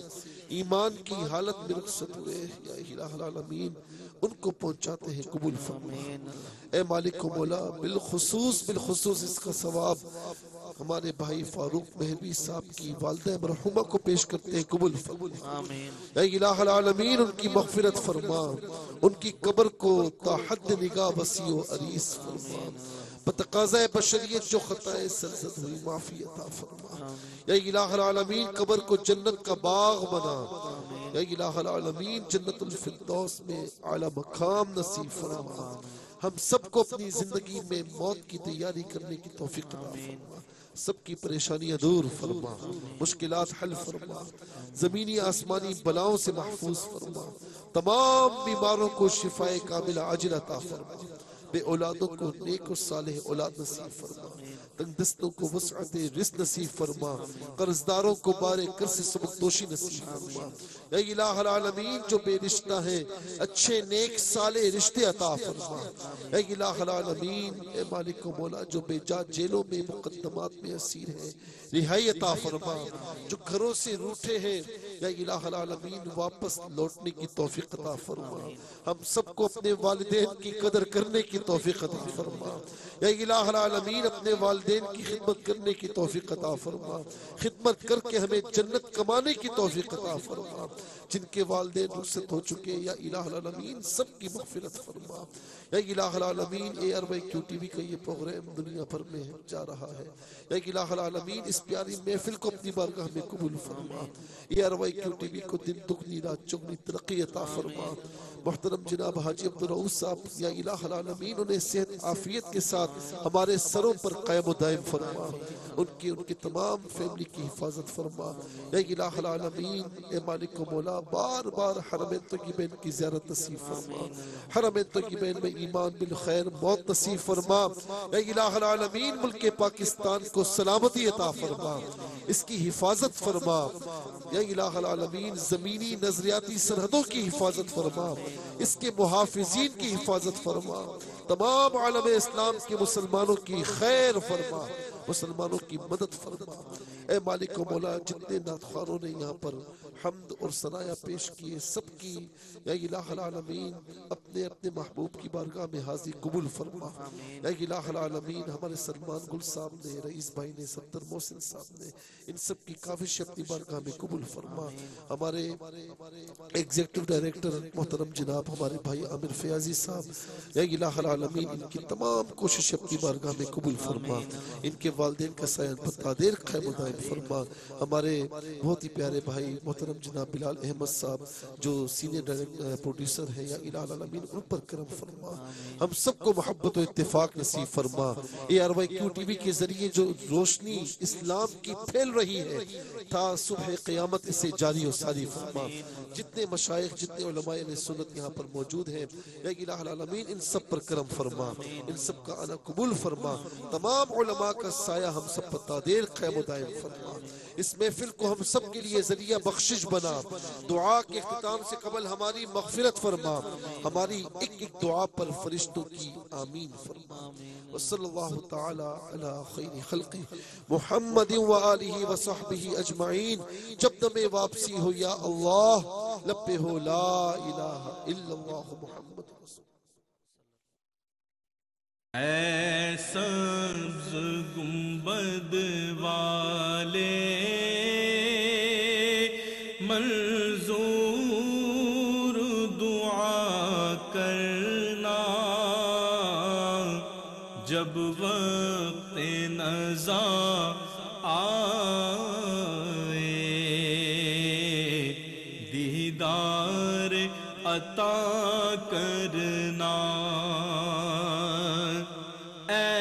ایمان کی حالت میں رخصت ہوئے، یا الہ العالمین ان کو پہنچاتے ہیں، قبول فرما. اے مالک و مولا، بالخصوص اس کا ثواب ہمارے بھائی فاروق مہروی صاحب کی والدہ مرحومہ کو پیش کرتے ہیں، قبول فرما. اے الہ العالمین ان کی مغفرت فرما، ان کی قبر کو تا حد نگاہ وسیع و عریض فرما. بتقاضۂ بشریت جو خطائے سرزد ہوئی معافی عطا فرما. یا الہ العالمین قبر کو جنت کا باغ بنا. یا الہ العالمین جنت الفردوس میں اعلی مقام نصیب فرما. ہم سب کو اپنی زندگی میں موت کی تیاری کرنے کی توفیق عطا فرما. سب کی پریشانیاں دور فرما، مشکلات حل فرما، زمینی آسمانی بلاؤں سے محفوظ فرما. تمام بیماروں کو شفائے کاملہ عاجلہ عطا فرما. بے اولادوں کو نیک و صالح اولاد نصیب فرما. تنگ دستوں کو وسعت رزق نصیب فرما. قرضداروں کو بارے قرض سے سبکدوشی نصیب فرما. یا الہ العالمین جو بے رشتہ ہیں اچھے نیک صالح رشتے عطا فرما. اے الہ العالمین، اے مالک و مولا جو بے جا جیلوں میں مقدمات میں اسیر ہیں رہائی عطا فرما. جو گھروں سے روٹھے ہیں یا الہ العالمین واپس لوٹنے کی توفیق عطا فرما. ہم سب کو اپنے والدین کی قدر کرنے کی توفیق عطا فرما. یا الہ العالمین اپنے والدین کی خدمت کرنے کی توفیق عطا فرما. خدمت کر کے ہمیں جنت کمانے کی توفیق عطا فرما. جن کے والدین رخصت ہو چکے یا الہ العالمین سب کی مغفرت فرما. یا الہ العالمین اے ارواح کیو ٹی وی کا یہ پروگرام دنیا بھر میں جا رہا ہے. یا الہ العالمین اس پیاری محفل کو اپنی بارگاہ میں قبول فرما. اے ارواح کیو ٹی وی کو دن دگنی رات چگنی ترقی عطا فرما. محترم جناب حاجی عبدالرؤوف صاحب یا الہ العالمین انہیں صحت عافیت کے ساتھ ہمارے سروں پر قائم و دائم فرما. ان کی تمام فیملی کی حفاظت فرما. یا الہ العالمین اے مالک و مولا بار بار حرمین طیبین کی زیارت نصیب فرما. حرمین طیبین میں ایمان بالخیر موت نصیب فرما. یا الہ العالمین ملک پاکستان کو سلامتی عطا فرما، اس کی حفاظت فرما. یا الہ العالمین زمینی نظریاتی سرحدوں کی حفاظت فرما، اس کے محافظین کی حفاظت فرما. تمام عالم اسلام کے مسلمانوں کی خیر فرما، مسلمانوں کی مدد فرما. اے مالک و مولا جتنے نعتخوانوں نے یہاں پر حمد اور ثنایا پیش کیے سب کی یا الہ العالمین اپنے اپنے محبوب کی بارگاہ میں حاضر قبول فرما. یا الہ العالمین ہمارے سلمان گل صاحب نے، رئیس بھائی نے، ستر محسن صاحب نے، ان سب کی کاوش اپنی بارگاہ میں قبول فرما. ہمارے ایگزیکٹو ڈائریکٹر محترم جناب ہمارے بھائی عامر فیاضی صاحب یا الہ العالمین ان کی تمام کوشش اپنی بارگاہ میں قبول فرما. ان کے والدین کا سایہ بتا دیر قائم و دائم فرما. ہمارے بہت ہی پیارے بھائی محترم جناب بلال احمد صاحب جو سینئر پروڈیوسر ہیں یا الہ العالمین ان پر کرم فرما. ہم سب کو محبت و اتفاق نصیب فرما. اے ارواح کیو ٹی وی کے ذریعے جو روشنی اسلام کی پھیل رہی ہے تا صبح قیامت اسے جاری و ساری فرما. جتنے مشائخ جتنے علماء علیہ سنت یہاں پر موجود ہیں یا الہ العالمین ان سب پر کرم فرما، ان سب کا آنا قبول فرما. تمام علماء کا سایہ ہم سب پر تادیر قائم و دائم فرما. اس محفل کو ہم سب کے لیے ذریعہ بخشش بنا. دعا کے اختتام سے قبل ہماری مغفرت فرما. ہماری ایک ایک دعا پر فرشتوں کی آمین فرما. وصلی اللہ تعالی علی خیر خلق محمد و آلہ و صحبہ اجمعین. جب دم واپسی ہو یا اللہ لب پہ ہو لا الہ الا اللہ محمد رسول. اے سبز گنبد والے جب وقت نزا آئے دیدار عطا کرنا اے